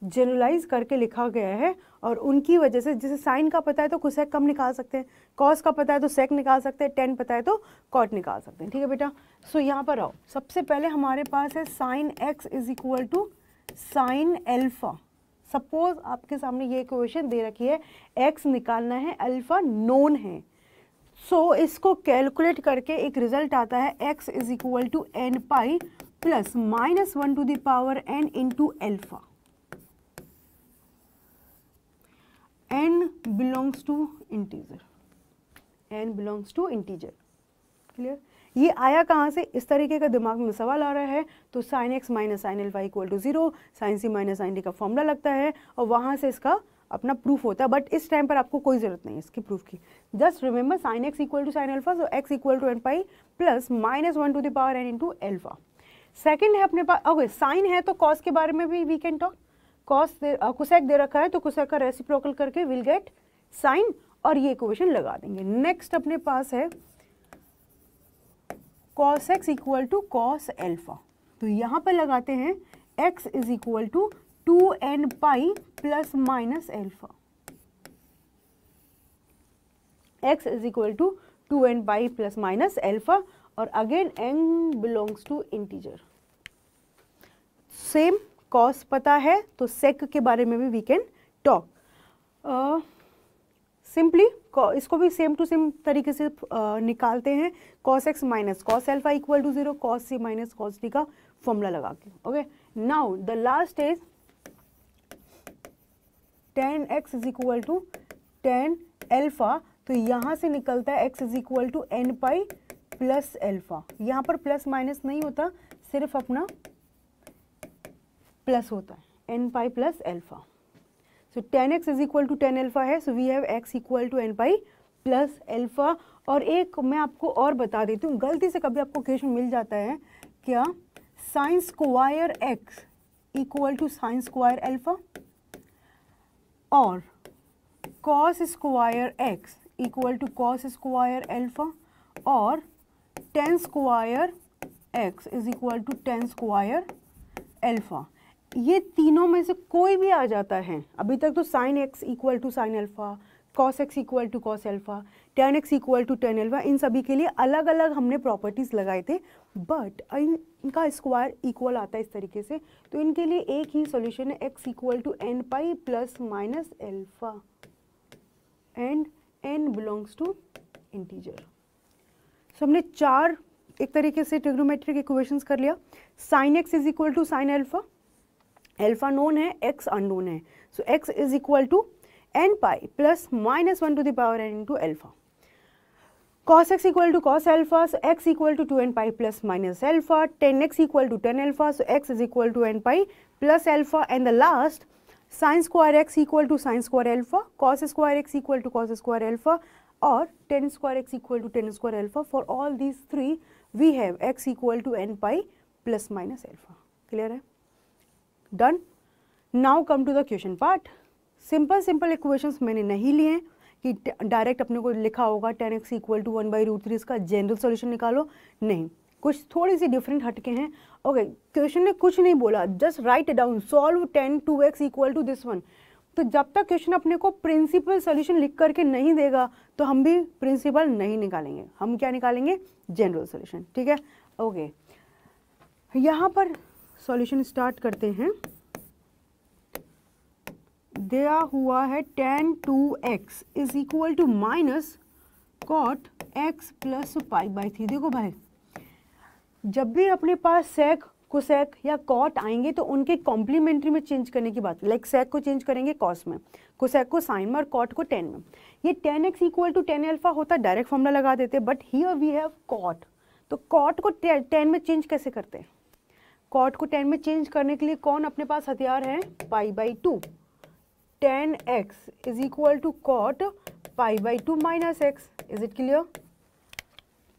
जनरलाइज करके लिखा गया है, और उनकी वजह से जैसे साइन का पता है तो कोसेक कम निकाल सकते हैं, कॉस का पता है तो सेक निकाल सकते हैं, टेन पता है तो कॉट निकाल सकते हैं। ठीक है बेटा, सो यहाँ पर आओ, सबसे पहले हमारे पास है sine x is equal to sine alpha. Suppose आपके सामने ये इक्वेशन दे रखी है, एक्स निकालना है, अल्फा नोन है, सो इसको कैलकुलेट करके एक रिजल्ट आता है x is equal to n pi plus -1 to the power n into alpha. n belongs to integer, n belongs to integer. Clear, ये आया कहाँ से, इस तरीके का दिमाग में सवाल आ रहा है तो sine x minus sine alpha equal to 0, sine c minus sine d का फॉर्मूला लगता है और वहाँ से इसका अपना प्रूफ होता है। बट इस टाइम पर आपको कोई जरूरत नहीं है इसकी प्रूफ की, just remember sine x equal to sine alpha, so x equal to n pi plus -1 to the power n into alpha. Second है अपने पास, ओके साइन है तो कॉस के बारे में भी we can talk, cos cosec दे रखा है तो कोसेक का रेसिप्रोकल करके विल गेट साइन, और ये इक्वेशन लगा देंगे। नेक्स्ट अपने पास है cos x equal to cos alpha, तो यहाँ पर लगाते हैं x is equal to 2n pi plus minus alpha, x is equal to 2n pi plus minus alpha, और again n belongs to integer. Same cos पता है तो सेक के बारे में भी वी कैन टॉक। सिंपली इसको भी सेम टू सेम तरीके से निकालते हैं, cos x minus cos alpha equal to 0, cos c minus cos d का फॉर्मूला लगा के. Okay, now the last is tan x is equal to tan alpha. तो यहाँ से निकलता है x is equal to n pi plus alpha. यहाँ पर प्लस माइनस नहीं होता, सिर्फ अपना प्लस होता है, n pi plus alpha. So tan x is equal to tan alpha है, so we have x equal to n pi plus alpha. और एक मैं आपको और बता देती हूँ, गलती से कभी आपको क्वेश्चन मिल जाता है क्या, sine square x equal to sine square alpha और cos square x equal to cos square alpha और tan square x is equal to tan square alpha. ये तीनों में से कोई भी आ जाता है. अभी तक तो sine x equal to sine alpha, cos x equal to cos alpha, tan x equal to tan alpha, इन सभी के लिए अलग अलग हमने प्रॉपर्टीज लगाए थे, बट इनका स्क्वायर इक्वल आता है इस तरीके से. तो इनके लिए एक ही सॉल्यूशन है, x equal to n pi plus minus alpha and n belongs to integer. So हमने चार एक तरीके से ट्रिग्नोमेट्रिक इक्वेशंस कर लिया. Sine x is equal to sine alpha, alpha known है, x अननोन है. So x is equal to n pi plus minus 1 to the power n into alpha. cos x equal to cos alpha, so x equal to 2n pi plus minus alpha. tan x equal to tan alpha, so x is equal to n pi plus alpha. And the last sine square x equal to sine square alpha, cos square x equal to cos square alpha और tan square x equal to tan square alpha. For all these three we have x equal to n pi plus minus alpha. Clear है? Done. Now come to the question part. Simple equations मैंने नहीं लिए कि direct अपने को लिखा होगा tan x equal to 1/√3 इसका जनरल सॉल्यूशन निकालो, नहीं, कुछ थोड़ी सी डिफरेंट हटके हैं. ओके, क्वेश्चन ने कुछ नहीं बोला, just write down solve tan 2x equal to this one. तो जब तक क्वेश्चन अपने को प्रिंसिपल सॉल्यूशन लिख करके नहीं देगा तो हम भी प्रिंसिपल नहीं निकालेंगे, हम क्या निकालेंगे, जनरल सॉल्यूशन. ठीक है? ओके, यहाँ पर सॉल्यूशन स्टार्ट करते हैं. दिया हुआ है tan 2x is equal to minus cot x plus π/3. देखो भाई, जब भी अपने पास sec, cosec या cot आएंगे तो उनके कॉम्प्लीमेंट्री में चेंज करने की बात, लाइक sec को चेंज करेंगे cos में, cosec को sin में और cot को tan में. ये tan x equal to tan alpha होता, डायरेक्ट फॉर्मूला लगा देते, but here we have cot. तो cot को tan में चेंज कैसे करते हैं? cot को tan में चेंज करने के लिए कौन अपने पास हथियार है, π/2. tan x is equal to cot π/2 minus x. Is it clear?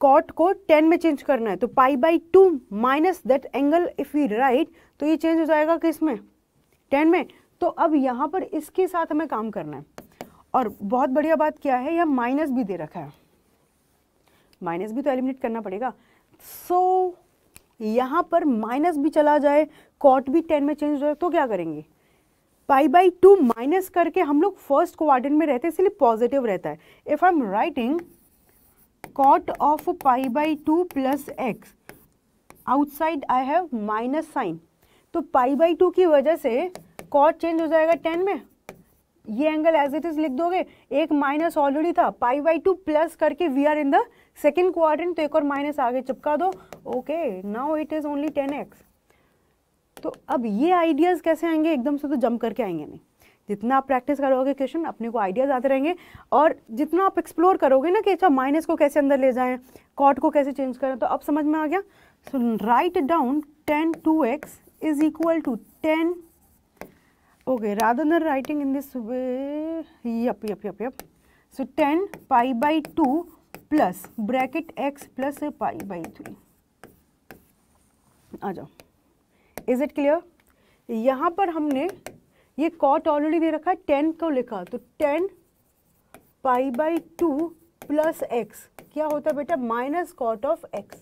cot को tan में चेंज करना है तो π/2 minus that angle if we write, तो ये चेंज हो जाएगा किस में, tan में. तो अब यहाँ पर इसके साथ हमें काम करना है. और बहुत बढ़िया बात क्या है, यहाँ माइनस भी दे रखा है, माइनस भी तो एलिमिनेट करना पड़ेगा. सो यहाँ पर माइनस भी चला जाए, cot भी tan में चेंज हो जाए, तो क्या करेंगे, π/2 माइनस करके हम लोग फर्स्ट क्वाड्रेंट में रहते हैं, इसलिए पॉजिटिव रहता है. If I am writing cot of π/2 plus x, outside I have minus sign, तो π/2 की वजह से cot चेंज हो जाएगा tan में. ये एंगल एज इट इज लिख दोगे, एक माइनस ऑलरेडी था, π/2 प्लस करके we are in the second quadrant, तो एक और माइनस आगे चिपका दो. Okay, now it is only 10x. तो अब ये आइडियाज़ कैसे आएंगे, एकदम से तो जंप करके आएंगे नहीं. जितना आप प्रैक्टिस करोगे क्वेश्चन, अपने को आइडियाज़ आते रहेंगे, और जितना आप एक्सप्लोर करोगे ना कि अच्छा माइनस को कैसे अंदर ले जाएं, कॉट को कैसे चेंज करें, तो अब समझ में आ गया. So write down tan 2x is equal to 10. Okay, rather than writing in this way, yup. So 10 π/2 plus bracket x plus π/3. आ जाओ. Is it clear? यहाँ पर हमने ये cot ऑलरेडी दे रखा है, 10 को लिखा, तो 10 π/2 प्लस x क्या होता है बेटा, minus cot of x.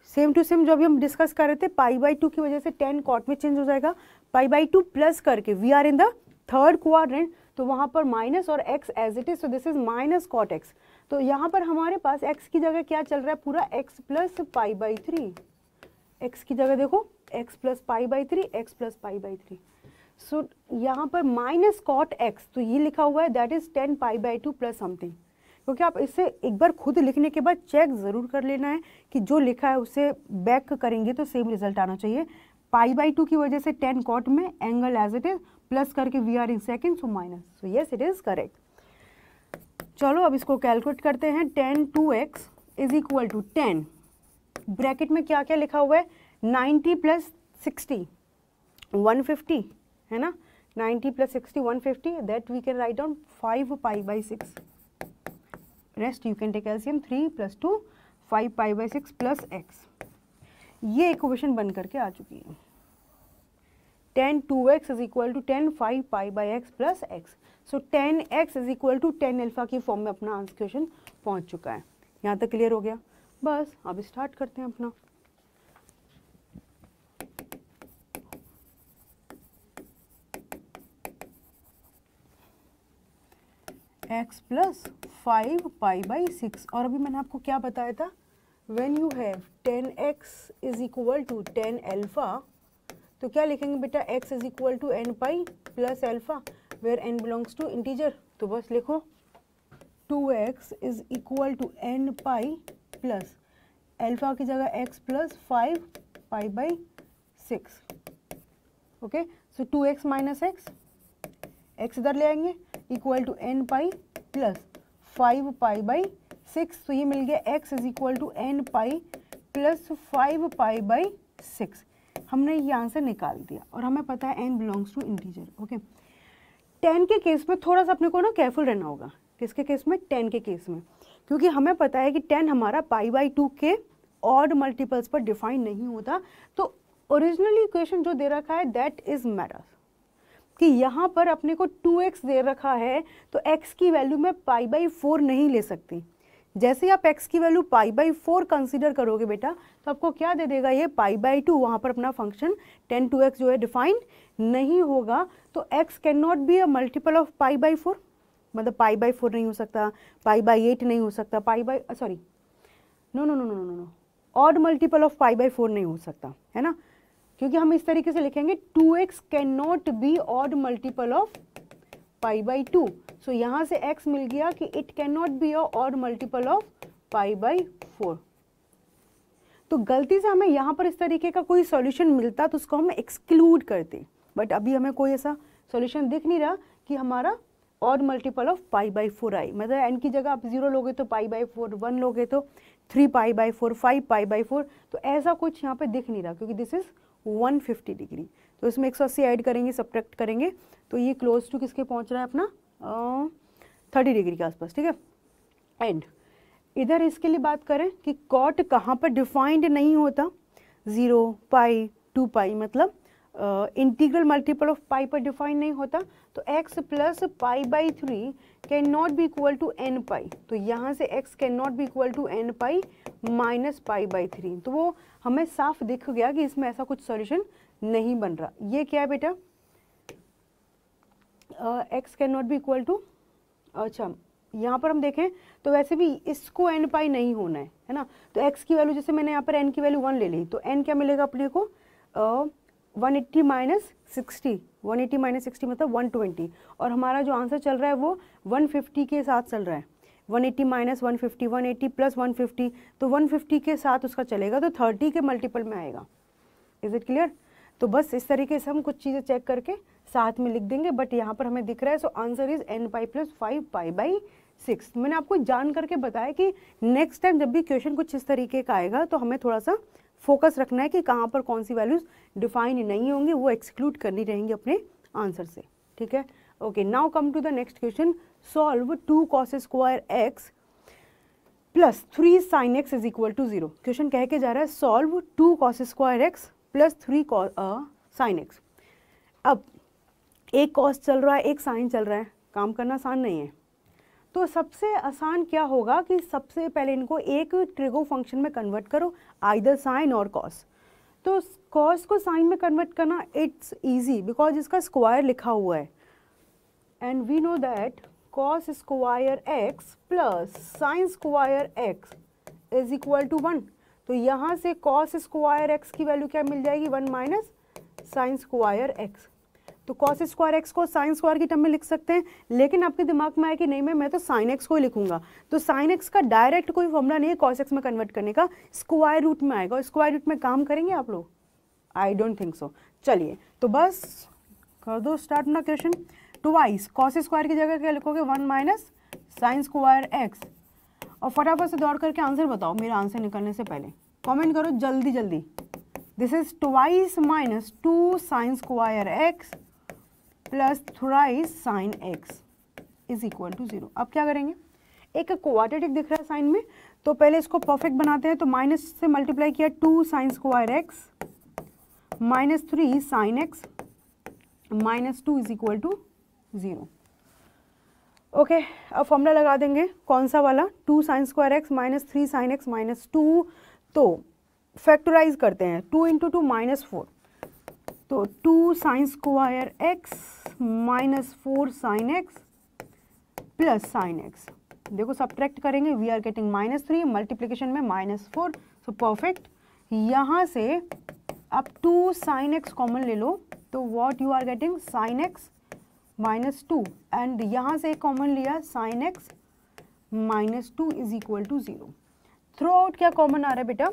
Same to same जो अभी हम डिस्कस कर रहे थे, π/2 की वजह से 10 cot में चेंज हो जाएगा, π/2 प्लस करके we are in the third quadrant, तो वहाँ पर माइनस और x as it is, so this is minus cot x. तो यहाँ पर हमारे पास x की जगह क्या चल रहा है, पूरा x प्लस π/3. x की जगह देखो, x प्लस π/3, x प्लस π/3. सो यहाँ पर माइनस कॉट एक्स, तो ये लिखा हुआ है that is 10 pi by 2 plus something, क्योंकि आप इसे एक बार खुद लिखने के बाद चेक ज़रूर कर लेना है कि जो लिखा है उसे बैक करेंगे तो सेम रिजल्ट आना चाहिए। पाई बाई 2 की वजह से 10 कॉट में angle as it is plus करके we are in second, so minus, so yes it is correct. चलो अब इसको कैलकुलेट करते हैं। 10 2x is equal to 10, bracket में क्या क्या लिखा हुआ है, 90 प्लस 60 150 है ना, 90 plus 60 150, that we can write down 5 pi by 6, rest you can take LCM 3 plus 2 5 pi by 6 plus x। ये इक्वेशन बन करके आ चुकी है। 10 2x is equal to 10 5 pi by x plus x, so 10x is equal to 10 alpha की form में अपना answer question पहुंच चुका है। यहाँ तक क्लियर हो गया? बस अब स्टार्ट करते हैं अपना। x प्लस 5 पाई बाई 6, और अभी मैंने आपको क्या बताया था, when you have 10x is equal to 10 alpha, तो क्या लिखेंगे बेटा, x is equal to n pi plus alpha where n belongs to integer, तो बस लिखो 2x is equal to n pi plus alpha की जगह x plus 5 pi by 6, okay. So 2x minus x इधर ले आएंगे equal to n pi plus 5 pi by 6, तो ये मिल गया x is equal to n pi plus 5 pi by 6। हमने ये आंसर निकाल दिया और हमें पता है n belongs to integer, okay. 10 के केस में थोड़ा सा अपने को ना केयरफुल रहना होगा। किसके केस में? 10 के केस में, क्योंकि हमें पता है कि 10 हमारा पाई बाई 2 के ऑड मल्टीपल्स पर डिफाइन नहीं होता। तो ओरिजिनली इक्वेशन जो दे रखा है दैट इज मैटर्स, कि यहाँ पर अपने को 2x दे रखा है तो x की वैल्यू में पाई बाई 4 नहीं ले सकती। जैसे ही आप x की वैल्यू पाई बाई 4 कंसीडर करोगे बेटा, तो आपको क्या दे देगा ये पाई बाई 2, वहाँ पर अपना फंक्शन 10 2x जो है डिफाइन नहीं होगा। तो x can not be a multiple of pi by 4, मतलब पाई बाई 4 नहीं हो सकता, पाई बाई 8 नहीं हो सकता, pi by sorry no no no no no no odd multiple of pi by 4 नहीं हो सकता, है ना, क्योंकि हम इस तरीके से लिखेंगे 2x can not be odd multiple of pi by 2। सो यहाँ से x मिल गया कि it can not be odd multiple of pi by 4। तो गलती से हमें यहाँ पर इस तरीके का कोई सॉल्यूशन मिलता तो उसको हम एक्सक्लूड करते, बट अभी हमें कोई ऐसा सॉल्यूशन दिख नहीं रहा कि हमारा odd multiple of pi by 4 आई। मतलब n की जगह आप 0 लोगे तो पाई बाई 4, 1 लोगे तो 3 पाई बाई 4, 5 पाई बाई 4, तो ऐसा कुछ यहाँ पे दिख नहीं रहा, क्योंकि दिस इज 150 डिग्री। तो इसमें 180 ऐड करेंगे, सब्ट्रैक्ट करेंगे, तो ये क्लोज टू किसके पहुंच रहा है अपना 30 डिग्री के आसपास, ठीक है। एंड इधर इसके लिए बात करें कि कॉट कहाँ पर डिफाइंड नहीं होता, 0 पाई 2 पाई, मतलब इंटीग्रल मल्टीपल ऑफ पाई पर डिफाइन नहीं होता। तो x plus pi by 3 can not be equal to n pi, तो यहाँ से x can not be equal to n pi minus pi by 3, तो वो हमें साफ दिख गया कि इसमें ऐसा कुछ सॉल्यूशन नहीं बन रहा। ये क्या है बेटा, x can not be equal to, अच्छा यहाँ पर हम देखें तो वैसे भी इसको n पाई नहीं होना है ना, तो x की वैल्यू जैसे मैंने यहाँ पर n की वैल्यू 1 ले ली, तो n क्या मिलेगा अपने को 180 माइनस 60, 180 माइनस 60 मतलब 120, और हमारा जो आंसर चल रहा है वो 150 के साथ चल रहा है। 180 माइनस 150, 180 प्लस 150, तो 150 के साथ उसका चलेगा, तो 30 के मल्टीपल में आएगा। Is it clear? तो बस इस तरीके से हम कुछ चीज़ें चेक करके साथ में लिख देंगे, बट यहाँ पर हमें दिख रहा है, so answer is n pi plus 5 pi by 6। मैंने आपको जान करके बताया कि नेक्स्ट टाइम जब भी क्वेश्चन कुछ इस तरीके का आएगा तो हमें थोड़ा सा फोकस रखना है कि कहाँ पर कौन सी वैल्यूज डिफाइन नहीं होंगी, वो एक्सक्लूड करनी रहेंगी अपने आंसर से, ठीक है। Okay, now come to the next question. Solve 2 cos square x plus 3 sin x is equal to 0। Question कह के जा रहा है solve 2 cos square x plus 3 sin x। अब एक कॉस चल रहा है, एक साइन चल रहा है, काम करना आसान नहीं है। तो सबसे आसान क्या होगा कि सबसे पहले इनको एक ट्रिगो फंक्शन में कन्वर्ट करो, आइदर साइन और कॉस। तो कॉस को साइन में कन्वर्ट करना इट्स इजी, बिकॉज इसका स्क्वायर लिखा हुआ है, and we know that cos square x plus sine square x is equal to 1। तो यहाँ से कॉस स्क्वायर एक्स की वैल्यू क्या मिल जाएगी, 1 माइनस साइन स्क्वायर एक्स। तो कॉस स्क्वायर एक्स को साइन स्क्वायर की टर्म में लिख सकते हैं, लेकिन आपके दिमाग में आया कि नहीं मैं तो साइन एक्स को ही लिखूंगा, तो साइन एक्स का डायरेक्ट कोई फॉर्मूला नहीं है कॉस एक्स में कन्वर्ट करने का, स्क्वायर रूट में आएगा। स्क्वायर रूट में काम करेंगे आप लोग? I don't think so. चलिए तो बस कर दो स्टार्ट ना क्वेश्चन। ट्वाइस कॉस स्क्वायर की जगह क्या लिखोगे? 1 माइनस साइन स्क्वायर एक्स, और फटाफट से दौड़ करके आंसर बताओ मेरा आंसर निकलने से पहले, कमेंट करो जल्दी जल्दी। This is twice minus 2 sine square x plus thrice sine x is equal to 0। अब क्या करेंगे? एक क्वाड्रेटिक दिख रहा है साइन में, तो पहले इसको परफेक्ट बनाते हैं। तो माइनस से मल्टीप्लाई किया 2 sine square x minus 3 sine x minus 2 is equal to 0। Okay, अब फॉर्मूला लगा देंगे कौन सा वाला? 2 sine square x minus 3 sine x minus 2, तो फैक्टराइज करते हैं। 2 इंटू 2 माइनस 4, तो 2 sine square x minus 4 sign x plus sine x. देखो सब्ट्रैक्ट करेंगे, वी आर गेटिंग -3, मल्टीप्लिकेशन में -4, सो परफेक्ट। यहाँ से अब 2 साइन एक्स कॉमन ले लो, तो what you are getting? Sine x -2, and यहाँ से एक कॉमन लिया sine x -2 is equal to 0। Throughout क्या कॉमन आ रहा है बेटा?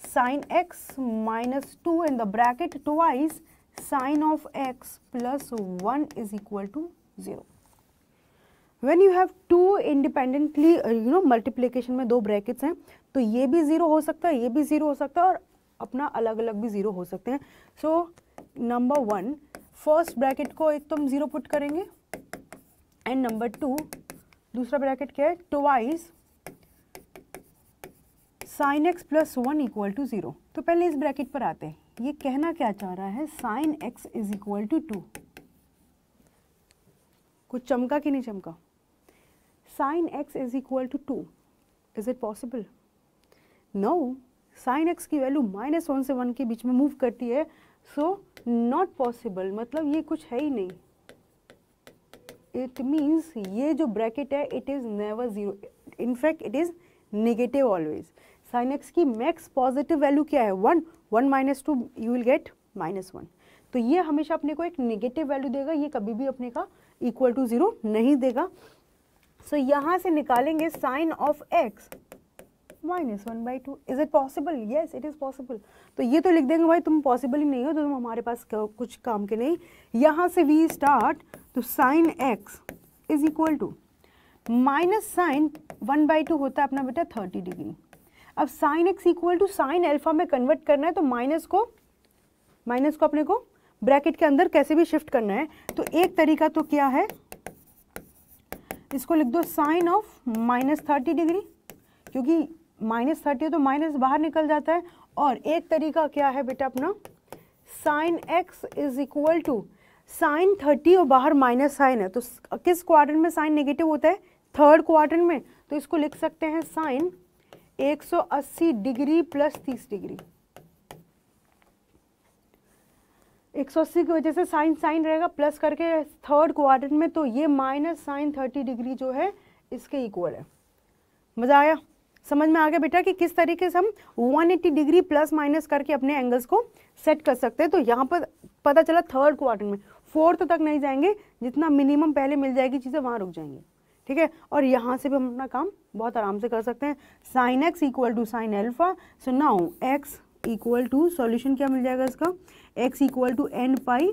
Sine x -2 in the bracket twice sine of x plus 1 is equal to 0। When you have two independently multiplication में 2 ब्रैकेट्स हैं, तो ये भी 0 हो सकता है, ये भी 0 हो सकता है, और अपना अलग अलग भी 0 हो सकते हैं। सो नंबर 1 फर्स्ट ब्रैकेट को एक तुम 0 पुट करेंगे, एंड नंबर 2 दूसरा ब्रैकेट क्या है? Twice sine x plus 1 equal to 0। तो पहले इस ब्रैकेट पर आते हैं, ये कहना क्या चाह रहा है? Sine x is equal to 2। कुछ चमका कि नहीं चमका? Sine x is equal to 2, is it possible? No, sine x की वैल्यू -1 से 1 के बीच में मूव करती है, सो नॉट पॉसिबल, मतलब ये कुछ है ही नहीं। इट मीन्स ये जो ब्रैकेट है it is never 0, in fact it is negative always. Sign x की मैक्स पॉजिटिव वैल्यू क्या है? 1, 1 माइनस 2 यू विल गेट -1, तो ये हमेशा अपने को एक नेगेटिव वैल्यू देगा, ये कभी भी अपने का इक्वल टू 0 नहीं देगा। सो यहाँ से निकालेंगे sine of x -1/2। Is it possible? Yes it is possible. तो ये तो लिख देंगे भाई तुम पॉसिबल ही नहीं हो, तो तुम हमारे पास कुछ काम के नहीं। यहाँ से वी स्टार्ट, तो sine x is equal to minus sine 1/2 होता है अपना बेटा 30 डिग्री। अब sine x equal to sine alpha में कन्वर्ट करना है, तो माइनस को अपने को ब्रैकेट के अंदर कैसे भी शिफ्ट करना है। तो एक तरीका तो क्या है, इसको लिख दो साइन ऑफ -30 डिग्री, क्योंकि -30 है तो माइनस बाहर निकल जाता है। और एक तरीका क्या है बेटा अपना, sine x is equal to sine 30 और बाहर माइनस साइन है, तो किस क्वाड्रेंट में साइन नेगेटिव होता है? थर्ड क्वाड्रेंट में। तो इसको लिख सकते हैं साइन 180 डिग्री प्लस 30 डिग्री। 180 की वजह से साइन साइन रहेगा प्लस करके थर्ड क्वाड्रेंट में, तो ये माइनस साइन 30 डिग्री जो है इसके इक्वल है। मजा आया? समझ में आ गया बेटा कि किस तरीके से हम 180 डिग्री प्लस माइनस करके अपने एंगल्स को सेट कर सकते हैं। तो यहाँ पर पता चला थर्ड क्वाड्रेंट में, फोर्थ तक नहीं जाएंगे, जितना मिनिमम पहले मिल जाएगी चीज़ें वहाँ रुक जाएंगे, ठीक है। और यहाँ से भी हम अपना काम बहुत आराम से कर सकते हैं। Sine x equal to sine alpha, so now x equal to, solution क्या मिल जाएगा इसका? x equal to n pi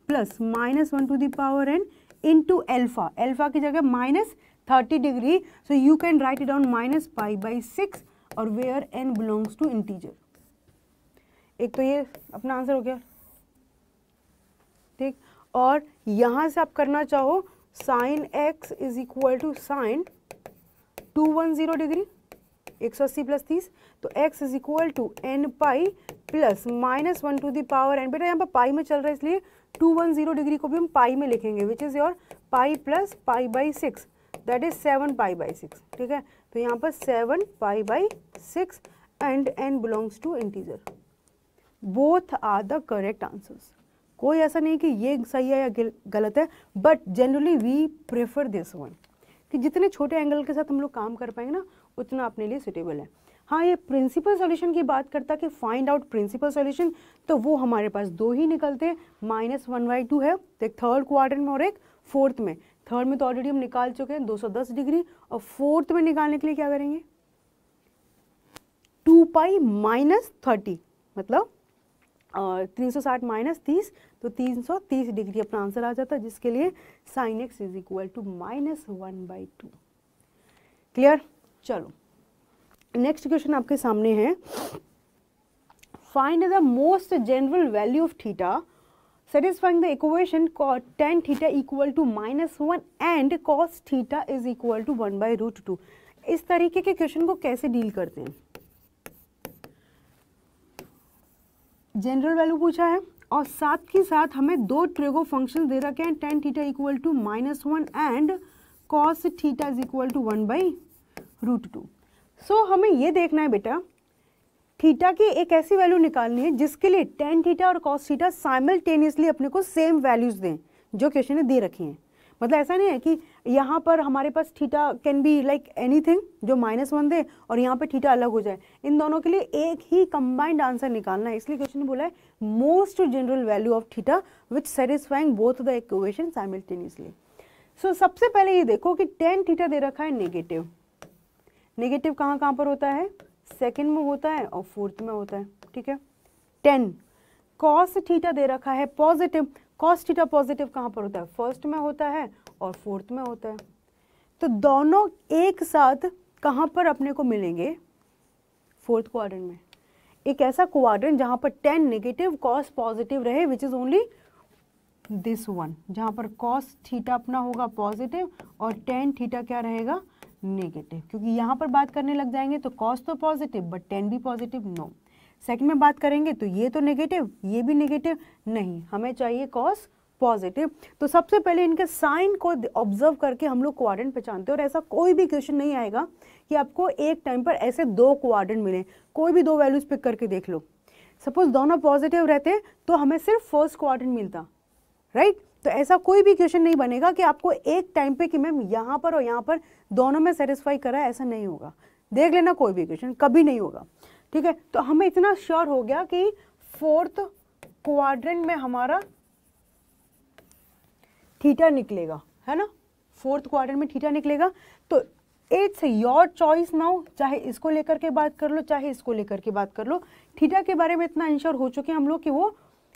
plus -1 to the power n into alpha. Alpha की जगह -30 degree, so you can write it down -π/6, और where n belongs to integer. एक तो ये अपना आंसर हो गया, ठीक। और यहाँ से आप करना चाहो sine x is equal to sine 210 degree, 180 plus 30, तो x is equal to n pi plus -1 to the power n। बेटा यहाँ पर पाई में चल रहा है इसलिए 210 डिग्री को भी हम पाई में लिखेंगे, which is your pi plus π/6, that is 7π/6, ठीक है। तो यहाँ पर 7π/6 and n belongs to integer. Both are the correct answers. कोई ऐसा नहीं कि ये सही है या गलत है, but generally we prefer this one, कि जितने छोटे एंगल के साथ हम लोग काम कर पाएंगे ना उतना अपने लिए सुटेबल है। हाँ, ये प्रिंसिपल सॉल्यूशन की बात करता कि फाइंड आउट प्रिंसिपल सॉल्यूशन, तो वो हमारे पास दो ही निकलते हैं, -1/2 है, तो एक थर्ड क्वाड्रेंट में और एक फोर्थ में। थर्ड में तो ऑलरेडी हम निकाल चुके हैं 210 डिग्री, और फोर्थ में निकालने के लिए क्या करेंगे, 2π - 30 मतलब 360 - 30, तो 330 डिग्री अपना आंसर आ जाता है, जिसके लिए sin x is equal to -1/2। Clear? चलो नेक्स्ट क्वेश्चन आपके सामने है, find the most general value of theta satisfying the equation tan theta equal to -1 and cos theta is equal to 1/√2। इस तरीके के क्वेश्चन को कैसे डील करते हैं, जनरल वैल्यू पूछा है और साथ ही साथ हमें दो ट्रिगो फंक्शन दे रखे हैं, tan theta equal to -1 and cos theta is equal to 1/√2। So हमें ये देखना है बेटा, थीटा की एक ऐसी वैल्यू निकालनी है जिसके लिए tan थीटा और cos थीटा साइमल्टेनियसली अपने को सेम वैल्यूज दें जो क्वेश्चन में दे रखी हैं। मतलब ऐसा नहीं है कि यहाँ पर हमारे पास theta can be like anything जो -1 दे और यहाँ पे थीटा अलग हो जाए, इन दोनों के लिए एक ही कंबाइंड आंसर निकालना है। इसलिए क्वेश्चन ने बोला है most general value of theta which satisfying both the equation simultaneously. So सबसे पहले ये देखो कि tan थीटा दे रखा है नेगेटिव, नेगेटिव कहाँ कहाँ पर होता है, सेकेंड में होता है और फोर्थ में होता है, ठीक है। 10 cos थीटा दे रखा है पॉजिटिव, cos थीटा पॉजिटिव कहाँ पर होता है, फर्स्ट में होता है और फोर्थ में होता है। तो दोनों एक साथ कहाँ पर अपने को मिलेंगे, फोर्थ क्वाड्रेंट में। एक ऐसा क्वाड्रेंट जहाँ पर tan नेगेटिव cos पॉजिटिव रहे, which is only this one, जहाँ पर cos थीटा अपना होगा पॉजिटिव और tan थीटा क्या रहेगा, नेगेटिव। क्योंकि यहाँ पर बात करने लग जाएंगे तो cos तो पॉजिटिव बट tan भी पॉजिटिव, नो। सेकंड में बात करेंगे तो ये तो नेगेटिव, ये भी नेगेटिव, नहीं, हमें चाहिए cos पॉजिटिव। तो सबसे पहले इनके साइन को ऑब्जर्व करके हम लोग क्वाड्रेंट पहचानते हैं, और ऐसा कोई भी क्वेश्चन नहीं आएगा कि आपको एक टाइम पर ऐसे दो क्वाड्रेंट मिले। कोई भी दो वैल्यूज पिक करके देख लो, सपोज दोनों पॉजिटिव रहते तो हमें सिर्फ फर्स्ट क्वाड्रेंट मिलता, राइट। तो ऐसा कोई भी क्वेश्चन नहीं बनेगा कि आपको एक टाइम पे कि मैम यहाँ पर और यहाँ पर दोनों में सेटिस्फाई करा है, ऐसा नहीं होगा। देख लेना, कोई भी क्वेश्चन कभी नहीं होगा, ठीक है। तो हमें इतना श्योर हो गया कि फोर्थ क्वाड्रेंट में हमारा थीटा निकलेगा, है ना, फोर्थ क्वाड्रेंट में थीटा निकलेगा। तो इट्स योर चॉइस नाउ, चाहे इसको लेकर के बात कर लो चाहे इसको लेकर के बात कर लो। थीटा के बारे में इतना इंश्योर हो चुके हैं हम लोग कि वो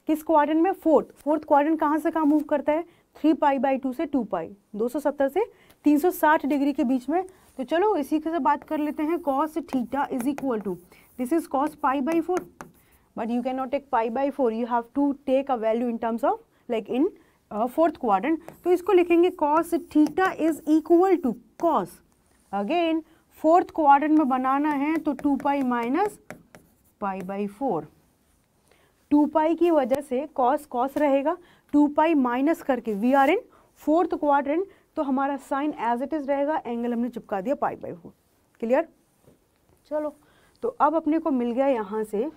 किस क्वाड्रेंट में, फोर्थ क्वाड्रेंट कहाँ से कहाँ मूव करता है, 3π/2 से 2π, 270 से 360 डिग्री के बीच में। तो चलो इसी से बात कर लेते हैं, cos theta is equal to, this is cos π/4, but you can not take π/4, you have to take a value in terms of like in fourth quadrant. तो इसको लिखेंगे cos theta is equal to cos, again fourth quadrant में बनाना है तो 2π - π/4, 2π की वजह से cos रहेगा, 2π माइनस करके we are in fourth quadrant, तो हमारा साइन एज इट इज रहेगा, एंगल हमने चिपका दिया π/4। क्लियर? चलो, तो अब अपने को मिल गया यहाँ से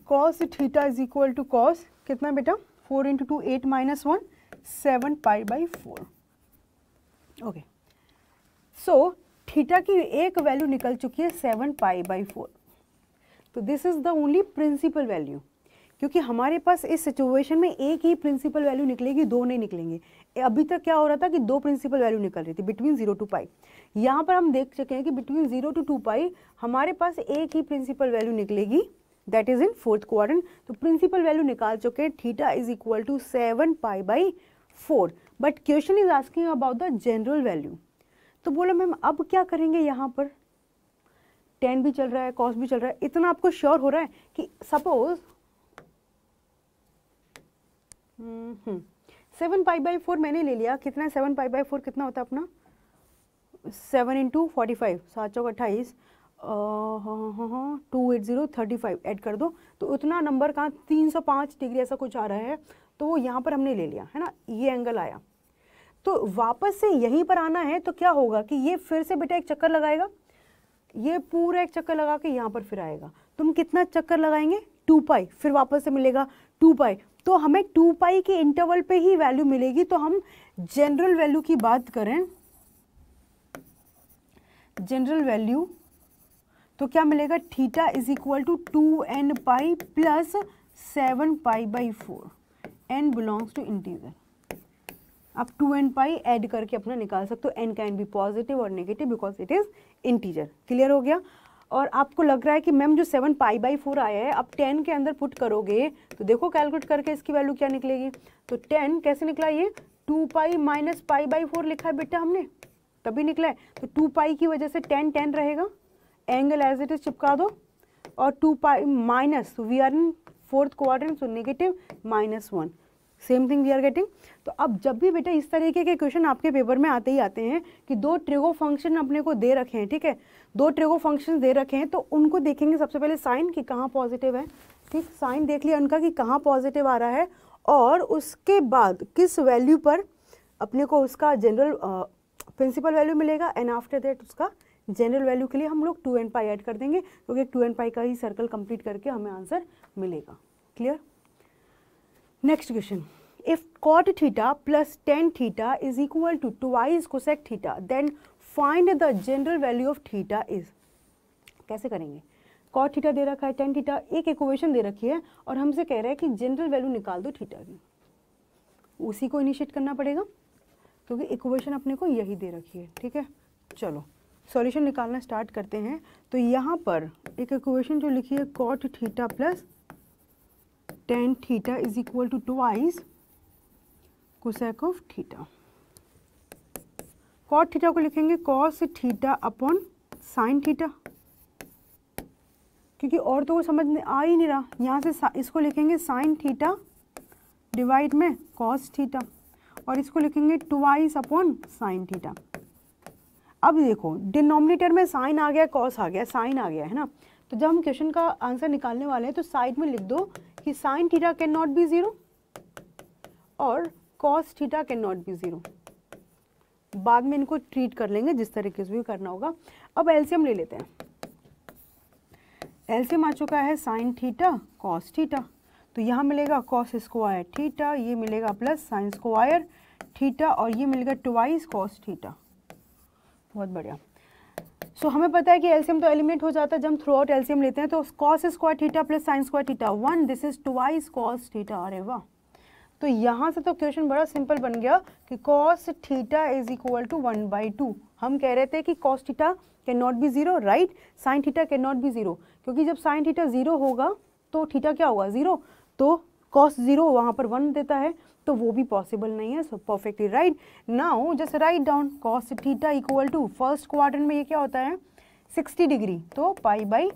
cos theta is equal to cos कितना बेटा, 4 × 2 8 - 1 7π/4। ओके, सो थीटा की एक वैल्यू निकल चुकी है 7π/4। तो this is the only principal value, क्योंकि हमारे पास इस सिचुएशन में एक ही प्रिंसिपल वैल्यू निकलेगी, दो नहीं निकलेंगे। अभी तक क्या हो रहा था कि दो प्रिंसिपल वैल्यू निकल रही थी बिटवीन 0 to π। यहाँ पर हम देख चुके हैं कि बिटवीन 0 to 2π हमारे पास एक ही प्रिंसिपल वैल्यू निकलेगी, that is in fourth quadrant. तो प्रिंसिपल वैल्यू निकाल चुके हैं, theta is equal to 7π/4। But question is asking about the general value. तो बोलो मैम अब क्या करेंगे, यहाँ पर tan भी चल रहा है cos भी चल रहा है, इतना आपको श्योर हो रहा है कि सपोज 7π/4 मैंने ले लिया, कितना है 7π/4 कितना होता है अपना, 7 × 45, 7 चौक 28, 280 35 ऐड कर दो, तो उतना नंबर कहाँ 305 डिग्री ऐसा कुछ आ रहा है। तो वो यहाँ पर हमने ले लिया है ना, ये एंगल आया। तो वापस से यहीं पर आना है तो क्या होगा कि ये फिर से बेटा एक चक्कर लगाएगा, ये पूरा एक चक्कर लगा के यहाँ पर फिर आएगा। तुम कितना चक्कर लगाएंगे, 2π, फिर वापस से मिलेगा 2π। तो हमें 2π के इंटरवल पे ही वैल्यू मिलेगी। तो हम जनरल वैल्यू की बात करें जनरल वैल्यू, तो क्या मिलेगा, theta is equal to 2n pi plus 7 pi by 4, n belongs to integer. आप 2n पाई ऐड करके अपना निकाल सकते हो, n कैन बी पॉजिटिव और negative because it is integer. Clear हो गया। और आपको लग रहा है कि मैम जो 7 पाई बाई 4 आया है आप 10 के अंदर पुट करोगे तो देखो कैलकुलेट करके इसकी वैल्यू क्या निकलेगी। तो 10 कैसे निकला, ये 2 पाई माइनस पाई बाई 4 लिखा है बेटा हमने, तभी निकला है। तो 2 पाई की वजह से 10 10 रहेगा, एंगल एज इट इज चिपका दो, और 2 pi minus, we are in fourth quadrant so negative -1, same thing we are getting. तो अब जब भी बेटा इस तरीके के क्वेश्चन आपके पेपर में आते ही आते हैं कि दो ट्रिगो फंक्शन अपने को दे रखे हैं, ठीक है, दो ट्रिगो फंक्शन दे रखे हैं, तो उनको देखेंगे सबसे पहले साइन कि कहाँ पॉजिटिव है, ठीक, साइन देख लिया उनका कि कहाँ पॉजिटिव आ रहा है, और उसके बाद किस वैल्यू पर अपने को उसका जनरल प्रिंसिपल वैल्यू मिलेगा, एंड आफ्टर दैट उसका जनरल वैल्यू के लिए हम लोग 2n पाई ऐड कर देंगे, क्योंकि 2n पाई का ही सर्कल कंप्लीट करके हमें आंसर मिलेगा। Clear. Next question, if cot theta plus tan theta is equal to twice cosec theta then find the general value of theta is. कैसे करेंगे, cot थीटा दे रखा है, tan थीटा, एक इक्वेशन दे रखी है और हमसे कह रहा है कि जनरल वैल्यू निकाल दो थीटा की, उसी को इनिशिएट करना पड़ेगा क्योंकि इक्वेशन अपने को यही दे रखी है। ठीक है, चलो सॉल्यूशन निकालना स्टार्ट करते हैं। तो यहाँ पर एक इक्वेशन जो लिखी है cot theta plus tan theta is equal to twice cosec of theta. cot theta को लिखेंगे cos theta upon sine theta, क्योंकि और तो वो समझ में आ ही नहीं रहा, यहाँ से इसको लिखेंगे साइन थीटा डिवाइड में cos थीटा, और इसको लिखेंगे ट्वाइस अपॉन साइन थीटा। अब देखो डिनोमिनेटर में साइन आ गया, cos आ गया, साइन आ गया है ना, तो जब हम क्वेश्चन का आंसर निकालने वाले हैं तो साइड में लिख दो कि sign theta can not be 0 और cos theta can not be 0। बाद में इनको ट्रीट कर लेंगे जिस तरीके से भी करना होगा। अब एलसीएम ले लेते हैं। एलसीएम आ चुका है साइन थीटा cos थीटा, तो यहाँ मिलेगा cos स्क्वायर थीटा, ये मिलेगा प्लस साइन स्क्वायर थीटा, और ये मिलेगा ट्वाइस cos थीटा। बहुत बढ़िया। सो हमें पता है कि एलसीएम तो एलिमिनेट हो जाता है जब हम थ्रू आउट एलसीएम लेते हैं। तो cos square theta plus sine square theta 1, this is twice cos theta. अरे वाह, तो यहाँ से तो क्वेश्चन बड़ा सिंपल बन गया कि cos theta is equal to 1/2। हम कह रहे थे कि cos theta can not be 0, right, sine theta can not be 0, क्योंकि जब साइन थीटा 0 होगा तो थीटा क्या होगा 0, तो cos 0 वहाँ पर 1 देता है, तो वो भी पॉसिबल नहीं है। So perfectly right. Now just write down cos theta equal to, first quadrant में ये क्या होता है 60 डिग्री, तो π/3।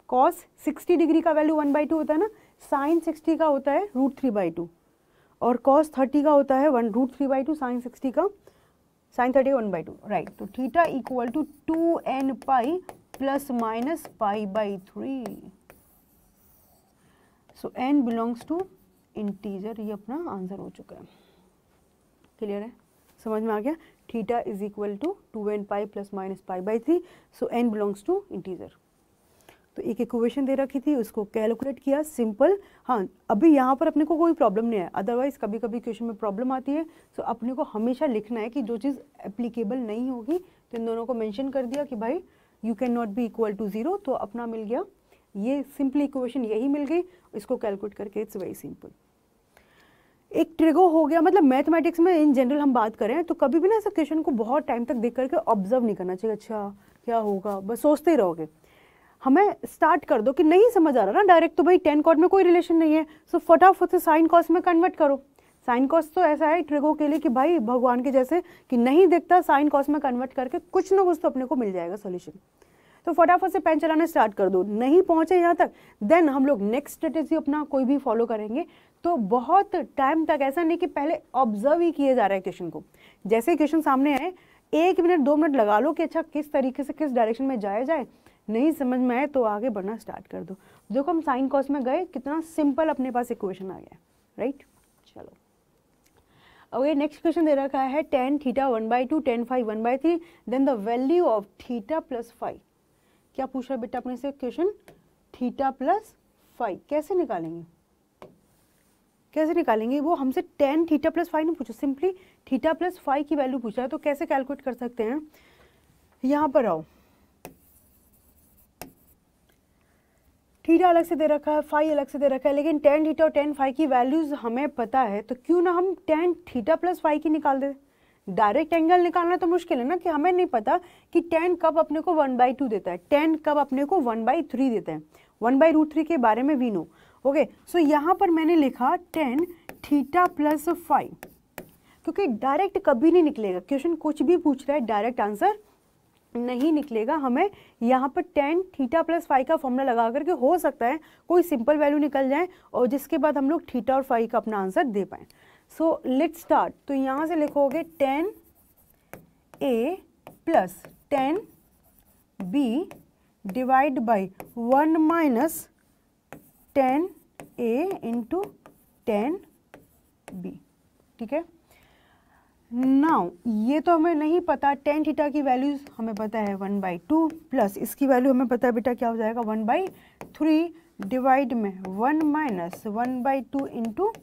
cos 60 डिग्री का वैल्यू 1/2 होता है ना, साइन 60 का होता है √3/2, और cos 30 का होता है √3/2, साइन 60 का, साइन 30 का 1/2, राइट। तो theta equal to 2n pi plus minus π/3। So n belongs to integer, ये अपना आंसर हो चुका है। क्लियर है, समझ में आ गया। Theta is equal to 2n pi plus minus π/3, so n belongs to integer. तो एक इक्वेशन दे रखी थी, उसको कैलकुलेट किया, सिंपल। हाँ, अभी यहाँ पर अपने को कोई प्रॉब्लम नहीं है, अदरवाइज कभी कभी क्वेश्चन में प्रॉब्लम आती है। सो अपने को हमेशा लिखना है कि जो चीज़ एप्लीकेबल नहीं होगी तो इन दोनों को मेंशन कर दिया कि भाई you can not be equal to 0, तो अपना मिल गया ये सिंपल इक्वेशन, यही मिल गई, इसको कैलकुलेट करके इट्स वेरी सिंपल। एक ट्रिगो हो गया, मतलब मैथमेटिक्स में इन जनरल हम बात करें तो कभी भी ना ऐसा क्वेश्चन को बहुत टाइम तक देख करके ऑब्जर्व नहीं करना चाहिए, अच्छा क्या होगा, बस सोचते ही रहोगे। हमें स्टार्ट कर दो कि नहीं समझ आ रहा ना डायरेक्ट, तो भाई tan cot में कोई रिलेशन नहीं है, सो फटाफट से साइन cos में कन्वर्ट करो। साइन cos तो ऐसा है ट्रिगो के लिए कि भाई भगवान के जैसे कि नहीं दिखता, साइन cos में कन्वर्ट करके कुछ ना कुछ तो अपने को मिल जाएगा सोल्यूशन। तो फटाफट से पेन चलाना स्टार्ट कर दो। नहीं पहुंचे यहाँ तक, देन हम लोग नेक्स्ट स्ट्रेटेजी अपना कोई भी फॉलो करेंगे। तो बहुत टाइम तक ऐसा नहीं कि पहले ऑब्जर्व ही किए जा रहा है क्वेश्चन को, जैसे क्वेश्चन सामने आए 1 मिनट 2 मिनट लगा लो कि अच्छा किस तरीके से किस डायरेक्शन में जाया जाए, नहीं समझ में आए तो आगे बढ़ना स्टार्ट कर दो। देखो हम साइन cos में गए, कितना सिंपल अपने पास इक्वेशन आ गया, राइट। चलो अब ये नेक्स्ट क्वेश्चन दे रखा है tan theta 1/2 tan phi 1/3 then the value of theta plus phi. क्या पूछ रहा है बेटा अपने से क्वेश्चन, थीटा प्लस फाई कैसे निकालेंगे, कैसे निकालेंगे, वो हमसे tan थीटा प्लस फाई नहीं पूछा, सिंपली थीटा प्लस फाई की वैल्यू पूछा है। तो कैसे कैलकुलेट कर सकते हैं, यहाँ पर आओ, थीटा अलग से दे रखा है, फाई अलग से दे रखा है, लेकिन टेन थीटा और टेन फाई की वैल्यूज हमें पता है, तो क्यों ना हम टेन थीटा प्लस फाई की निकाल दे। डायरेक्ट एंगल निकालना तो मुश्किल है ना, कि हमें नहीं पता कि टेन कब अपने को 1/2 देता है, टेन कब अपने को 1/3 देता है, 1/√3 के बारे में वी नो। ओके, सो यहाँ पर मैंने लिखा टेन थीटा प्लस फाई, क्योंकि डायरेक्ट कभी नहीं निकलेगा, क्वेश्चन कुछ भी पूछ रहा है डायरेक्ट आंसर नहीं निकलेगा। हमें यहाँ पर टेन थीटा प्लस फाई का फॉर्मूला लगा करके हो सकता है कोई सिंपल वैल्यू निकल जाए और जिसके बाद हम लोग थीटा और फाई का अपना आंसर दे पाएँ। So let's start. तो यहाँ से लिखोगे tan A plus tan B divide by 1 minus tan A into tan B. ठीक है, नाउ ये तो हमें नहीं पता, टेन थीटा की वैल्यूज हमें पता है 1/2 प्लस इसकी वैल्यू हमें पता है बेटा क्या हो जाएगा 1/3 डिवाइड में 1 माइनस 1/2 इंटू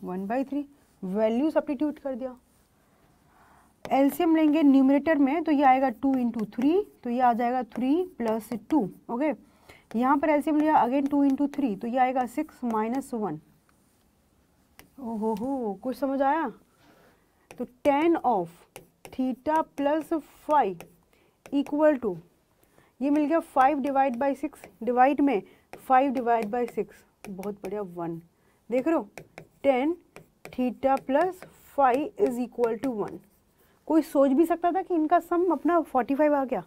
1/3, वैल्यू सब्स्टिट्यूट कर दिया। एलसीएम लेंगे न्यूमरेटर में तो ये आएगा 2 इंटू 3, तो ये आ जाएगा 3 प्लस 2। ओके, यहाँ पर एलसीएम लिया अगेन 2 इंटू 3, तो ये आएगा 6 माइनस 1। ओहो, कुछ समझ आया? तो tan of theta plus phi equal to, ये मिल गया 5 डिवाइड बाई 6, डिवाइड में 5 डिवाइड बाई 6, बहुत बढ़िया 1। देख रहे हो, tan theta plus phi is equal to 1। कोई सोच भी सकता था कि इनका सम अपना 45 आ गया।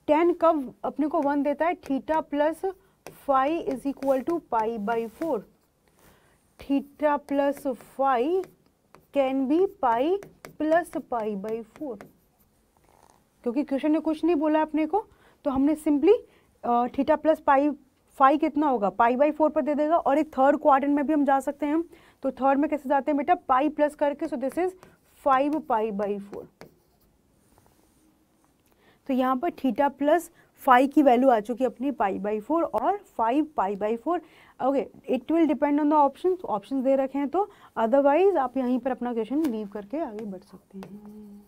टेन कब अपने को 1 देता है, theta plus phi is equal to π/4। Theta plus phi can be pi plus π/4, क्योंकि क्वेश्चन ने कुछ नहीं बोला अपने को, तो हमने सिंपली थीटा प्लस फाई कितना होगा π/4 पर दे देगा। और एक थर्ड क्वाड्रेंट में भी हम जा सकते हैं, तो थर्ड में कैसे जाते हैं बेटा, पाई प्लस करके, सो दिस इज 5 π/4। तो यहाँ पर थीटा प्लस फाई की वैल्यू आ चुकी है अपनी π/4 और 5 π/4। Okay, it will depend on the option, option दे रखे हैं, तो अदरवाइज आप यहीं पर अपना क्वेश्चन लीव करके आगे बढ़ सकते हैं।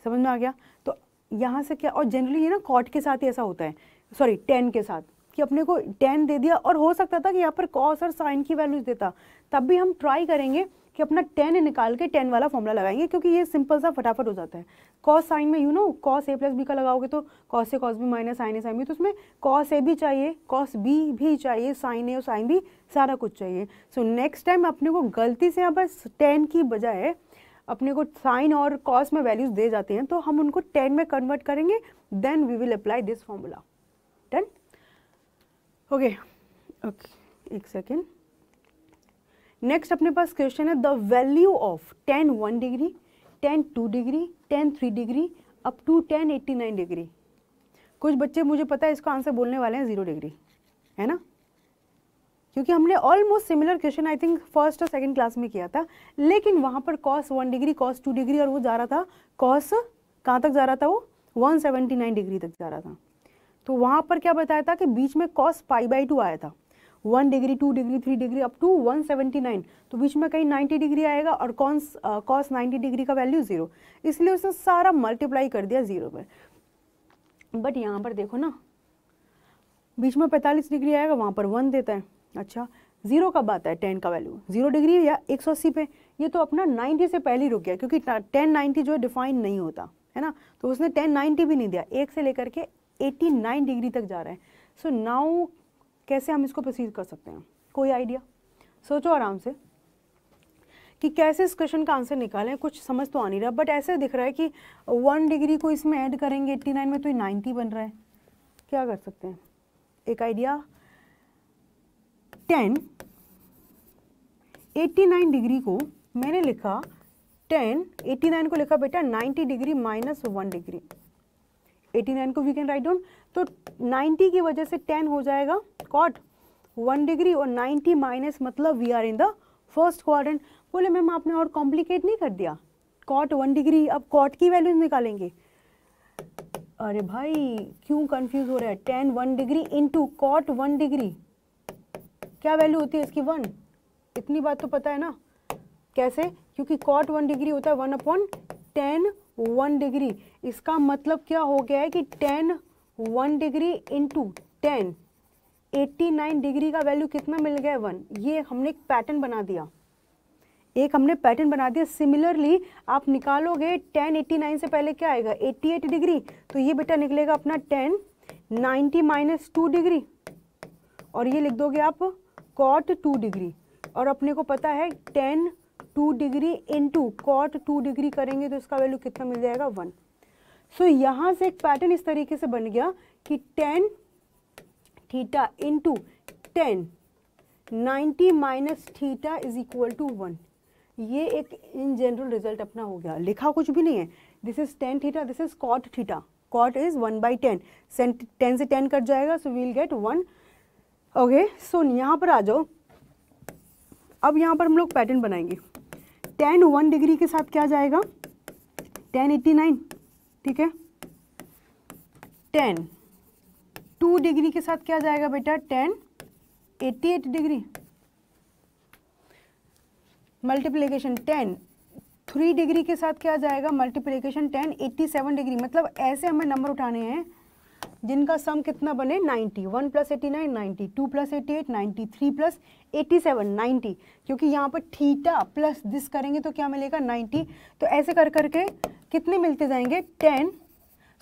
समझ में आ गया? तो यहाँ से क्या, और जनरली ये ना कॉट के साथ ही ऐसा होता है, सॉरी टेन के साथ, कि अपने को टेन दे दिया और हो सकता था कि यहाँ पर कॉस और साइन की वैल्यूज देता, तब भी हम ट्राई करेंगे कि अपना टेन निकाल के टेन वाला फॉर्मूला लगाएंगे, क्योंकि ये सिंपल सा फटाफट हो जाता है। कॉस साइन में you know cos A plus B का लगाओगे तो cos A cos B minus sine A sine B, तो उसमें कॉस ए भी चाहिए, कॉस बी भी चाहिए, साइन ए और साइन बी, सारा कुछ चाहिए। सो नेक्स्ट टाइम अपने को गलती से यहाँ पर टेन की बजाय अपने को साइन और कॉस में वैल्यूज दे जाते हैं, तो हम उनको टेन में कन्वर्ट करेंगे, then we will apply this formula. Done? Okay, एक सेकेंड। नेक्स्ट अपने पास क्वेश्चन है, the value of tan 1 degree, tan 2 degree, tan 3 degree up to tan 89 degree. कुछ बच्चे मुझे पता है इसका आंसर बोलने वाले हैं 0 डिग्री, है ना, क्योंकि हमने almost similar question I think first और सेकंड क्लास में किया था, लेकिन वहाँ पर cos 1 डिग्री, cos 2 डिग्री, और वो जा रहा था cos, कहाँ तक जा रहा था वो 179 डिग्री तक जा रहा था। तो वहाँ पर क्या बताया था कि बीच में cos π/2 आया था, 1 degree, 2 degree, 3 degree up to 179, तो बीच में कहीं 90 डिग्री आएगा और cos 90 डिग्री का वैल्यू 0, इसलिए उसने सारा मल्टीप्लाई कर दिया 0 पर। बट यहाँ पर देखो ना, बीच में 45 डिग्री आएगा, वहाँ पर 1 देता है। अच्छा, 0 कब आता है tan का वैल्यू, 0 डिग्री या 180 पे, ये तो अपना 90 से पहले ही रुक गया, क्योंकि tan 90 जो है डिफाइन नहीं होता है ना, तो उसने tan 90 भी नहीं दिया, 1 से लेकर के 89 डिग्री तक जा रहा है। सो नाउ कैसे हम इसको प्रोसीड कर सकते हैं, कोई आइडिया? सोचो आराम से कि कैसे इस क्वेश्चन का आंसर निकालें, कुछ समझ तो आ नहीं रहा, बट ऐसे दिख रहा है कि 1 डिग्री को इसमें ऐड करेंगे 89 में तो ये 90 बन रहा है। क्या कर सकते हैं, एक आइडिया, 89 डिग्री को मैंने लिखा 89 को लिखा बेटा 90 डिग्री माइनस 1 डिग्री, 89 को वी कैन राइट डाउन, तो 90 की वजह से 10 हो जाएगा cot 1 डिग्री, और 90 माइनस मतलब we are in the first quadrant. बोले मैम आपने और कॉम्प्लिकेट नहीं कर दिया, cot 1 डिग्री, अब cot की वैल्यूज निकालेंगे। अरे भाई क्यों कंफ्यूज हो रहा है, tan 1 degree into cot 1 degree, क्या वैल्यू होती है इसकी 1, इतनी बात तो पता है ना। कैसे, क्योंकि cot 1 डिग्री होता है 1/, tan 1 डिग्री, इसका मतलब क्या हो गया है कि tan 1 degree into tan 89 degree का वैल्यू कितना मिल गया है 1। ये हमने एक पैटर्न बना दिया, सिमिलरली आप निकालोगे tan 89 से पहले क्या आएगा 88 डिग्री, तो ये बेटा निकलेगा अपना tan 90 माइनस 2 डिग्री, और ये लिख दोगे आप cot 2 डिग्री, और अपने को पता है tan 2 degree into cot 2 degree करेंगे तो इसका वैल्यू कितना मिल जाएगा 1। सो यहाँ से एक पैटर्न इस तरीके से बन गया कि tan theta into tan 90 minus theta is equal to 1। ये एक इन जनरल रिजल्ट अपना हो गया, लिखा कुछ भी नहीं है। This is tan theta, this is cot theta, cot is 1/10, 10 से 10 कट जाएगा, so we will get 1। Okay, so यहाँ पर आ जाओ, अब यहाँ पर हम लोग पैटर्न बनाएंगे। tan 1 डिग्री के साथ क्या जाएगा tan 89, ठीक है। tan 2 डिग्री के साथ क्या जाएगा बेटा tan 88 degree, multiplication tan 3 degree के साथ क्या जाएगा मल्टीप्लिकेशन tan 87 डिग्री। मतलब ऐसे हमें नंबर उठाने हैं जिनका सम कितना बने 90, 1 प्लस 89 90, 2 प्लस 88 90, 3 प्लस 87 90, क्योंकि यहाँ पर थीटा प्लस दिस करेंगे तो क्या मिलेगा 90। तो ऐसे कर करके कितने मिलते जाएंगे 10।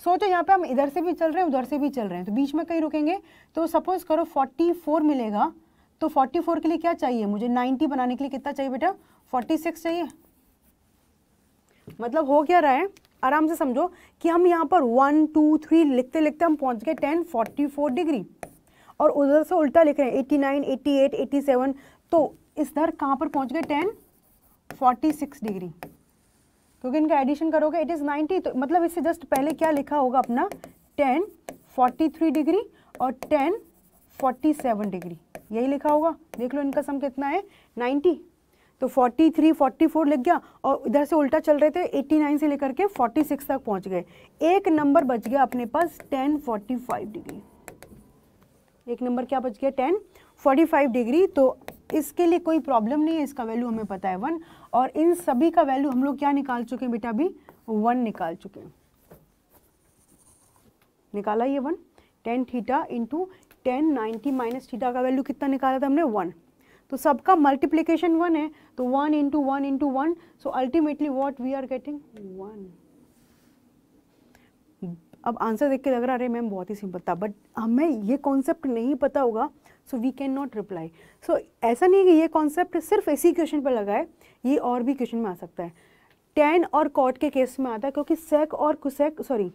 सोचो यहाँ पे हम इधर से भी चल रहे हैं उधर से भी चल रहे हैं, तो बीच में कहीं रुकेंगे। तो सपोज करो 44 मिलेगा, तो 44 के लिए क्या चाहिए मुझे 90 बनाने के लिए कितना चाहिए बेटा 46 चाहिए। मतलब हो क्या रहा है, आराम से समझो कि हम यहाँ पर 1 2 3 लिखते लिखते हम पहुँच गए tan 44 डिग्री, और उधर से उल्टा लिख रहे हैं 89 88 87, तो इस दर कहाँ पर पहुँच गए tan 46 डिग्री, क्योंकि इनका एडिशन करोगे इट इज़ 90। तो मतलब इससे जस्ट पहले क्या लिखा होगा अपना tan 43 डिग्री और tan 47 डिग्री, यही लिखा होगा। देख लो इनका सम कितना है 90, तो 43 44 लिख गया, और इधर से उल्टा चल रहे थे 89 से लेकर के 46 तक पहुंच गए। एक नंबर बच गया अपने पास tan 45 डिग्री, एक नंबर क्या बच गया tan 45 डिग्री। तो इसके लिए कोई प्रॉब्लम नहीं है, इसका वैल्यू हमें पता है 1, और इन सभी का वैल्यू हम लोग क्या निकाल चुके हैं बेटा अभी 1 निकाल चुके हैं। निकाला ये 1, tan theta into tan 90 minus theta का वैल्यू कितना निकाला था हमने 1। तो सबका मल्टीप्लिकेशन 1 है, तो 1 into 1 into 1, so ultimately what we are getting 1। अब आंसर देख के लग रहा है अरे मैम बहुत ही सिंपल था, बट हमें ये कॉन्सेप्ट नहीं पता होगा, so we can not reply. So ऐसा नहीं है कि ये कॉन्सेप्ट सिर्फ इसी क्वेश्चन पर लगा है, ये और भी क्वेश्चन में आ सकता है। tan और cot के केस में आता है, क्योंकि sec और cosec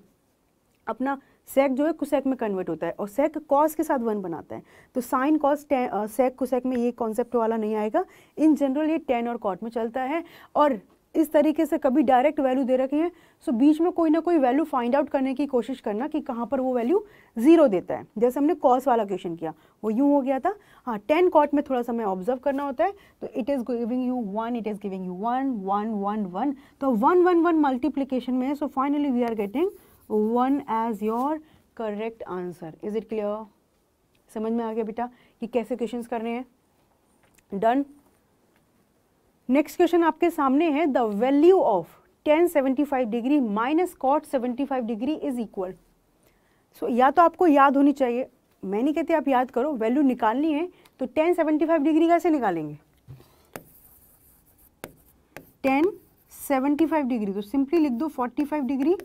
अपना sec जो है cosec में कन्वर्ट होता है, और sec cos के साथ 1 बनाता है। तो sin cos sec cosec में ये कॉन्सेप्ट वाला नहीं आएगा। इन जनरल ये tan और cot में चलता है, और इस तरीके से कभी डायरेक्ट वैल्यू दे रखे हैं, सो बीच में कोई ना कोई वैल्यू फाइंड आउट करने की कोशिश करना कि कहाँ पर वो वैल्यू 0 देता है। जैसे हमने cos वाला क्वेश्चन किया, वो यूँ हो गया था। हाँ, tan cot में थोड़ा सा हमें ऑब्जर्व करना होता है, तो it is giving you 1, it is giving you 1 1 1 1, तो 1 1 1 मल्टीप्लीकेशन में है। So finally we are getting 1 as your correct answer. Is it clear? समझ में आ गया बेटा कि कैसे क्वेश्चंस करने हैं? डन। नेक्स्ट क्वेश्चन आपके सामने है, the value of tan 75 degree minus cot 75 degree is equal. So या तो आपको याद होनी चाहिए, मैं नहीं कहती आप याद करो, वैल्यू निकालनी है तो tan 75 डिग्री कैसे निकालेंगे? tan 75 डिग्री तो सिंपली लिख दो 45 डिग्री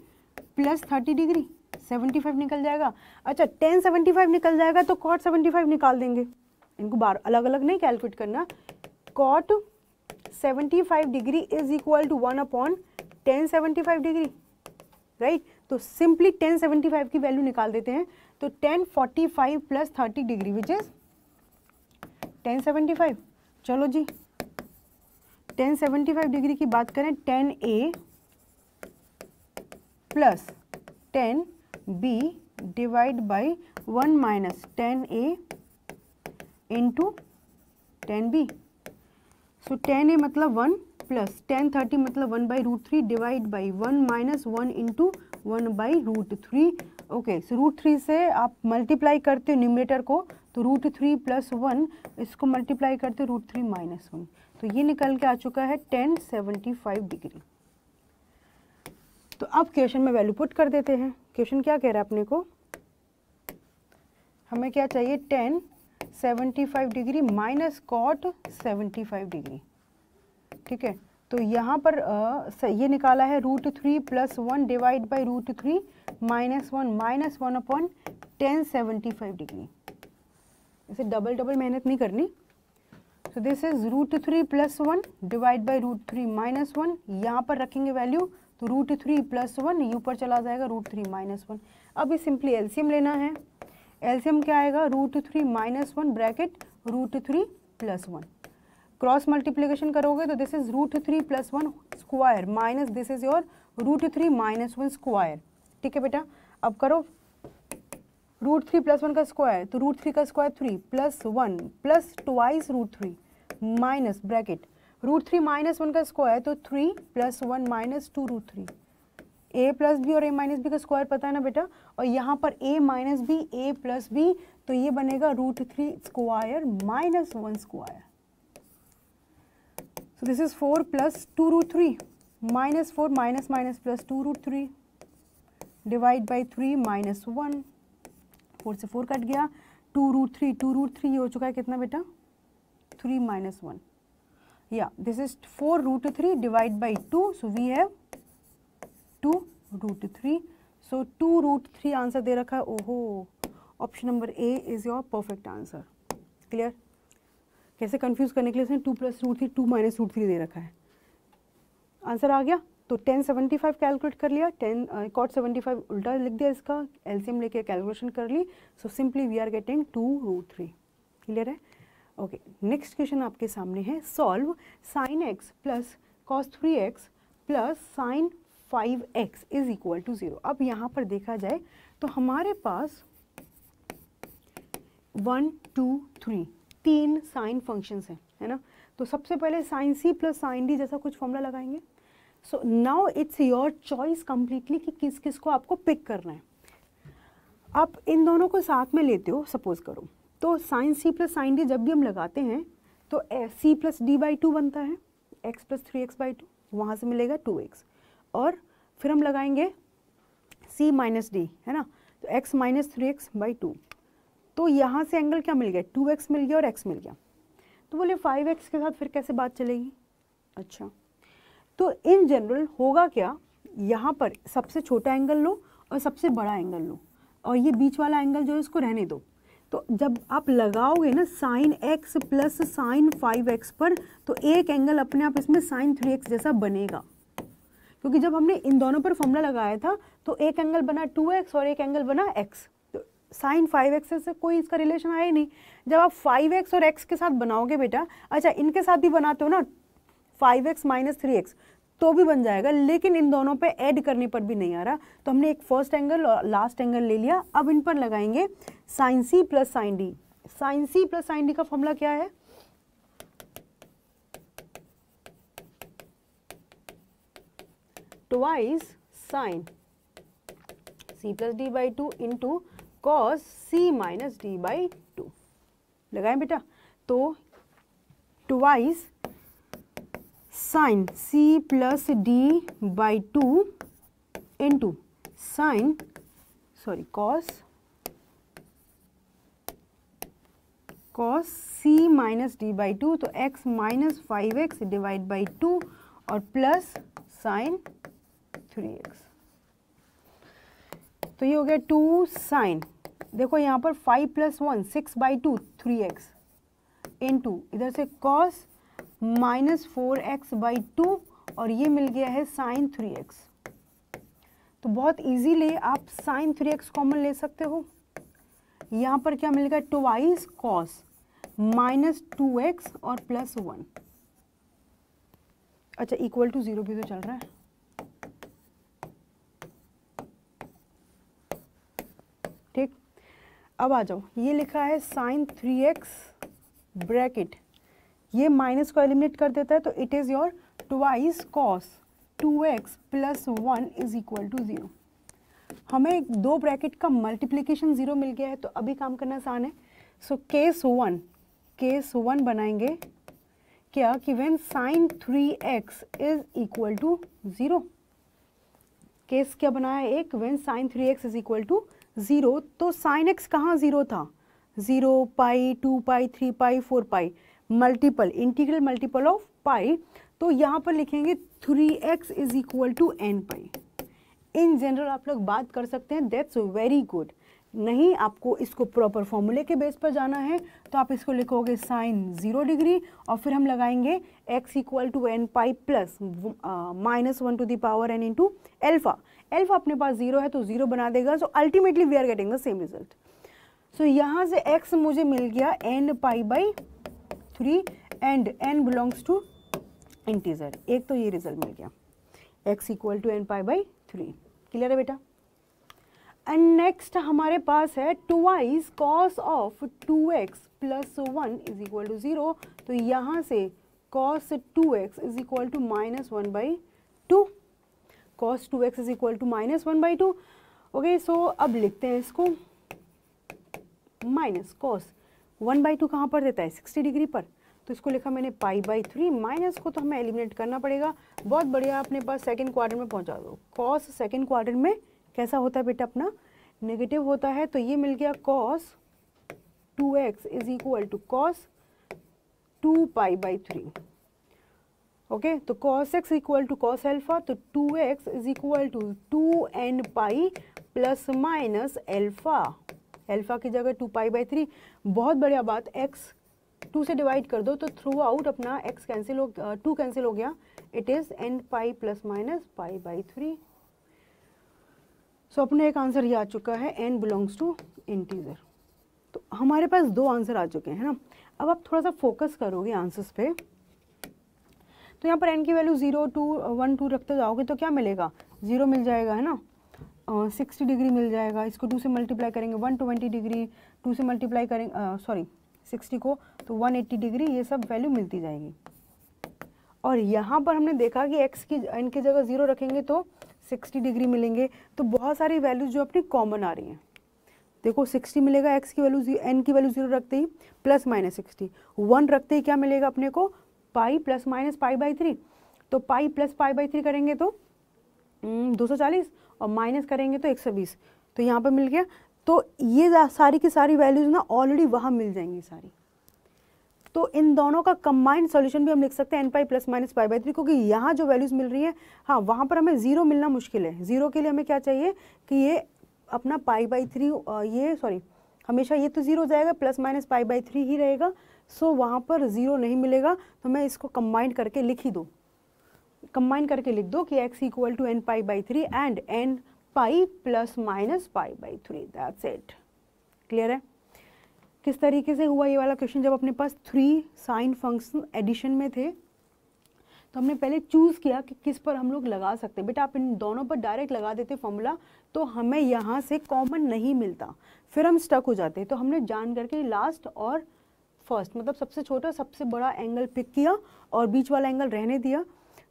प्लस 30 डिग्री, 75 निकल जाएगा। अच्छा, tan 75 निकल जाएगा तो cot 75 निकाल देंगे, इनको बार अलग अलग नहीं कैलकुलेट करना। cot 75 degree is equal to 1 upon tan 75 degree, right. तो सिंपली tan 75 की वैल्यू निकाल देते हैं, तो tan 45 plus 30 degree which is tan 75। चलो जी, tan 75 डिग्री की बात करें, tan A plus tan B divide by 1 minus tan A into tan B। So tan A मतलब 1 प्लस tan 30 मतलब 1/√3 divide by 1 minus 1 into 1/√3। Okay, so √3 से आप multiply करते हो न्यूमरेटर को, तो √3 प्लस 1, इसको मल्टीप्लाई करते हो √3 माइनस 1, तो ये निकल के आ चुका है tan 75 डिग्री। तो अब क्वेश्चन में वैल्यू पुट कर देते हैं। क्वेश्चन क्या कह रहा है अपने को, हमें क्या चाहिए, tan 75 degree minus cot 75 degree. ठीक है, तो यहाँ पर ये निकाला है √3 + 1 divide by √3 -1 upon tan 75 degree. इसे डबल डबल मेहनत नहीं करनी। सो दिस इज √3 + 1 डिवाइड बाई √3 -1, यहाँ पर रखेंगे वैल्यू तो √3 + 1 ये ऊपर चला जाएगा √3 -1। अब ये सिंपली एलसीएम लेना है। एलसीएम क्या आएगा, √3 -1 ब्रैकेट √3 + 1, क्रॉस मल्टीप्लिकेशन करोगे तो this is √3 + 1 square minus this is your √3 -1 square. ठीक है बेटा, अब करो √3 + 1 का स्क्वायर, तो √3 का square 3 + 1 plus twice √3 minus bracket √3 -1 का स्क्वायर तो 3 + 1 - 2 √3। a + b और a - b का स्क्वायर पता है ना बेटा, और यहाँ पर a - b a + b, तो ये बनेगा √3 square -1 square. So this is 4 + 2 √3 -4 - plus 2 √3 divide by 3 -1, 4 से 4 कट गया, 2 √3 ये हो चुका है कितना बेटा, 3 -1, या this is 4 √3 divide by 2, so we have 2 √3, so 2 √3 answer दे रखा है। ओहो, option number A is your perfect answer. Clear, कैसे कंफ्यूज करने के लिए इसने 2 + √3 2 - √3 दे रखा है। आंसर आ गया, तो tan 75 कैलकुलेट कर लिया, cot 75 उल्टा लिख दिया, इसका एलसीएम लेके कैलकुलेशन कर ली, so simply we are getting 2 √3। Clear है, ओके। नेक्स्ट क्वेश्चन आपके सामने है, solve sin x + cos 3x + sin 5x is equal to 0। अब यहाँ पर देखा जाए तो हमारे पास 1 2 3 3 साइन फंक्शंस हैं, है ना। तो सबसे पहले sin c + sin d जैसा कुछ फॉर्मूला लगाएंगे। So now it's your choice completely कि किस किस को आपको पिक करना है। आप इन दोनों को साथ में लेते हो, सपोज करो, तो sin c + sin d जब भी हम लगाते हैं तो c + d/2 बनता है, x + 3x/2, वहाँ से मिलेगा 2x, और फिर हम लगाएंगे c - d, है ना, तो x - 3x/2, तो यहाँ से एंगल क्या मिल गया, 2x मिल गया और x मिल गया। तो बोले 5x के साथ फिर कैसे बात चलेगी। अच्छा, तो इन जनरल होगा क्या, यहाँ पर सबसे छोटा एंगल लो और सबसे बड़ा एंगल लो, और ये बीच वाला एंगल जो है इसको रहने दो। तो जब आप लगाओगे ना sin x + sin 5x पर, तो एक एंगल अपने आप इसमें sin 3x जैसा बनेगा, क्योंकि जब हमने इन दोनों पर फॉर्मूला लगाया था तो एक एंगल बना 2x और एक एंगल बना x, तो sin 5x से कोई इसका रिलेशन आया ही नहीं। जब आप 5x और x के साथ बनाओगे बेटा, अच्छा इनके साथ भी बनाते हो ना 5x - 3x, तो भी बन जाएगा, लेकिन इन दोनों पे ऐड करने पर भी नहीं आ रहा, तो हमने एक फर्स्ट एंगल और लास्ट एंगल ले लिया। अब इन पर लगाएंगे sin c + sin d। sin c + sin d का फॉर्मूला क्या है, twice sin c + d/2 into cos c - d/2 लगाएं बेटा, तो twice sin c + d/2 into cos c - d/2, तो x - 5x डिवाइड बाई 2 और प्लस sin 3x, तो ये हो गया 2 sin, देखो यहाँ पर 5 + 1 6/2 3x इंटू इधर से cos -4x/2, और ये मिल गया है sin 3x। तो बहुत इजीली आप sin 3x कॉमन ले सकते हो। यहाँ पर क्या मिलेगा, ट्वाइस cos -2x और प्लस 1, अच्छा इक्वल टू 0 भी तो चल रहा है। ठीक, अब आ जाओ, ये लिखा है sin 3x ब्रैकेट, ये माइनस को एलिमिनेट कर देता है, तो it is your twice cos 2x + 1 is equal to 0। हमें दो ब्रैकेट का मल्टीप्लिकेशन 0 मिल गया है, तो अभी काम करना आसान है। सो केस 1 बनाएंगे क्या, कि when sin 3x is equal to 0, case क्या बनाया एक, when sine 3x is equal to 0, तो साइन x कहाँ 0 था, 0, pi, 2 pi, 3 pi, 4 pi, multiple, integral multiple of pi, तो यहाँ पर लिखेंगे 3x is equal to n pi. In general आप लोग बात कर सकते हैं, दैट्स वेरी गुड। नहीं आपको इसको प्रॉपर फॉर्मूले के बेस पर जाना है तो आप इसको लिखोगे साइन 0 डिग्री और फिर हम लगाएंगे x equal to n pi plus -1 to the power n into alpha. Alpha अपने पास 0 है तो 0 बना देगा, so ultimately we are getting the same result. So यहाँ से x मुझे मिल गया n pi by 3 and n belongs to integer. एक तो ये रिजल्ट मिल गया, x equal to n pi by 3। Clear है बेटा? एंड नेक्स्ट हमारे पास है twice cos of 2x plus 1 is equal to 0, तो यहाँ से cos 2x is equal to -1/2, cos 2x is equal to -1/2। Okay, so अब लिखते हैं इसको, माइनस कॉस 1/2 कहाँ पर देता है 60 डिग्री पर, तो इसको लिखा मैंने π/3, माइनस को तो हमें एलिमिनेट करना पड़ेगा। बहुत बढ़िया, अपने पास सेकंड क्वाड्रेंट में पहुंचा दो। कॉस सेकंड क्वाड्रेंट में कैसा होता है बेटा अपना, नेगेटिव होता है, तो ये मिल गया cos 2x is equal to cos 2π/3। Okay, तो cos x equal to cos alpha, तो 2x is equal to 2n pi plus minus alpha, alpha की जगह 2π/3। बहुत बढ़िया बात, x 2 से डिवाइड कर दो तो थ्रू आउट अपना x कैंसिल हो, 2 कैंसिल हो गया, it is n pi plus minus π/3। So अपने एक आंसर ये आ चुका है, n बिलोंग्स टू इंटीजर। तो हमारे पास 2 आंसर आ चुके हैं ना। अब आप थोड़ा सा फोकस करोगे आंसर्स पे, तो यहाँ पर n की वैल्यू 0, 2, 1, 2 रखते जाओगे तो क्या मिलेगा, 0 मिल जाएगा, है ना, 60 डिग्री मिल जाएगा। इसको 2 से मल्टीप्लाई करेंगे 120 डिग्री, 2 से मल्टीप्लाई करेंगे 60 को तो 180 डिग्री, ये सब वैल्यू मिलती जाएगी। और यहाँ पर हमने देखा कि x की n की जगह 0 रखेंगे तो 60 डिग्री मिलेंगे। तो बहुत सारी वैल्यूज जो अपनी कॉमन आ रही हैं, देखो 60 मिलेगा, x की वैल्यू n की वैल्यू 0 रखते ही प्लस माइनस 60, 1 रखते ही क्या मिलेगा अपने को, पाई प्लस माइनस π/3, तो पाई प्लस π/3 करेंगे तो 240 और माइनस करेंगे तो 120, तो यहाँ पर मिल गया। तो ये सारी की सारी वैल्यूज ना ऑलरेडी वहाँ मिल जाएंगी सारी। तो इन दोनों का कंबाइंड सॉल्यूशन भी हम लिख सकते हैं n पाई प्लस माइनस π/3, क्योंकि यहाँ जो वैल्यूज मिल रही है, हाँ वहाँ पर हमें 0 मिलना मुश्किल है। 0 के लिए हमें क्या चाहिए कि ये अपना π/3, ये सॉरी हमेशा ये तो 0 हो जाएगा, प्लस माइनस π/3 ही रहेगा। सो वहाँ पर 0 नहीं मिलेगा, तो मैं इसको कंबाइन करके लिख ही दो, कंबाइन करके लिख दो कि x equal to n π/3 and n pi plus minus π/3, that's it. Clear है? किस तरीके से हुआ ये वाला क्वेश्चन, जब अपने पास 3 साइन फंक्शन एडिशन में थे तो हमने पहले चूज़ किया कि किस पर हम लोग लगा सकते हैं। बेटा आप इन दोनों पर डायरेक्ट लगा देते फॉर्मूला तो हमें यहाँ से कॉमन नहीं मिलता, फिर हम स्टक हो जाते। तो हमने जान करके लास्ट और फर्स्ट, मतलब सबसे छोटा सबसे बड़ा एंगल पिक किया और बीच वाला एंगल रहने दिया।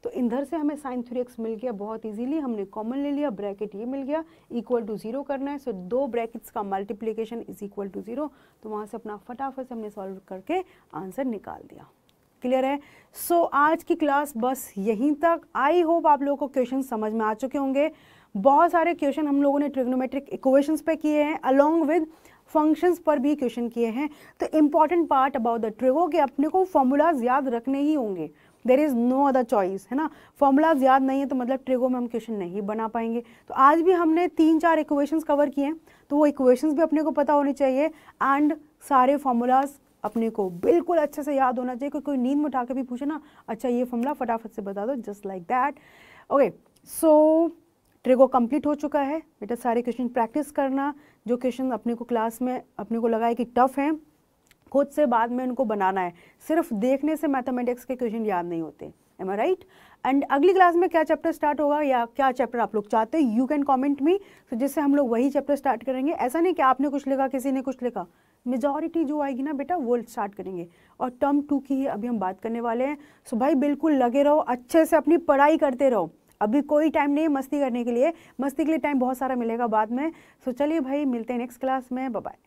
तो इधर से हमें साइन 3x मिल गया बहुत इजीली, हमने कॉमन ले लिया, ब्रैकेट ये मिल गया, इक्वल टू 0 करना है। सो 2 ब्रैकेट्स का मल्टीप्लिकेशन इज इक्वल टू 0, तो वहाँ से अपना फटाफट से हमने सॉल्व करके आंसर निकाल दिया। क्लियर है? सो आज की क्लास बस यहीं तक। आई होप आप लोगों को क्वेश्चन समझ में आ चुके होंगे। बहुत सारे क्वेश्चन हम लोगों ने ट्रिग्नोमेट्रिक इक्वेशंस पे किए हैं, अलोंग विद फंक्शंस पर भी क्वेश्चन किए हैं। तो important part about the trigo कि अपने को फॉर्मूलाज याद रखने ही होंगे, there is no other choice, है ना। फॉर्मूलाज याद नहीं है तो मतलब ट्रिगो में हम क्वेश्चन नहीं बना पाएंगे। तो आज भी हमने 3-4 इक्वेशंस कवर किए हैं, तो वो इक्वेशंस भी अपने को पता होनी चाहिए एंड सारे फॉर्मूलाज अपने को बिल्कुल अच्छे से याद होना चाहिए। कोई नींद में उठा के भी पूछे ना, अच्छा ये फॉर्मूला फटाफट से बता दो, just like that. Okay, so trigo complete हो चुका है बेटा। सारे क्वेश्चन प्रैक्टिस करना, जो क्वेश्चन अपने को क्लास में अपने को लगा है कि टफ हैं, खुद से बाद में उनको बनाना है। सिर्फ देखने से मैथमेटिक्स के क्वेश्चन याद नहीं होते, एम आई राइट। एंड अगली क्लास में क्या चैप्टर स्टार्ट होगा या क्या चैप्टर आप लोग चाहते हैं, यू कैन कॉमेंट मी, तो जिससे हम लोग वही चैप्टर स्टार्ट करेंगे। ऐसा नहीं कि आपने कुछ लिखा किसी ने कुछ लिखा, मेजॉरिटी जो आएगी ना बेटा वो स्टार्ट करेंगे। और टर्म 2 की ही अभी हम बात करने वाले हैं। सो भाई बिल्कुल लगे रहो, अच्छे से अपनी पढ़ाई करते रहो। अभी कोई टाइम नहीं है मस्ती करने के लिए, मस्ती के लिए टाइम बहुत सारा मिलेगा बाद में। सो चलिए भाई, मिलते हैं नेक्स्ट क्लास में, बाय बाय।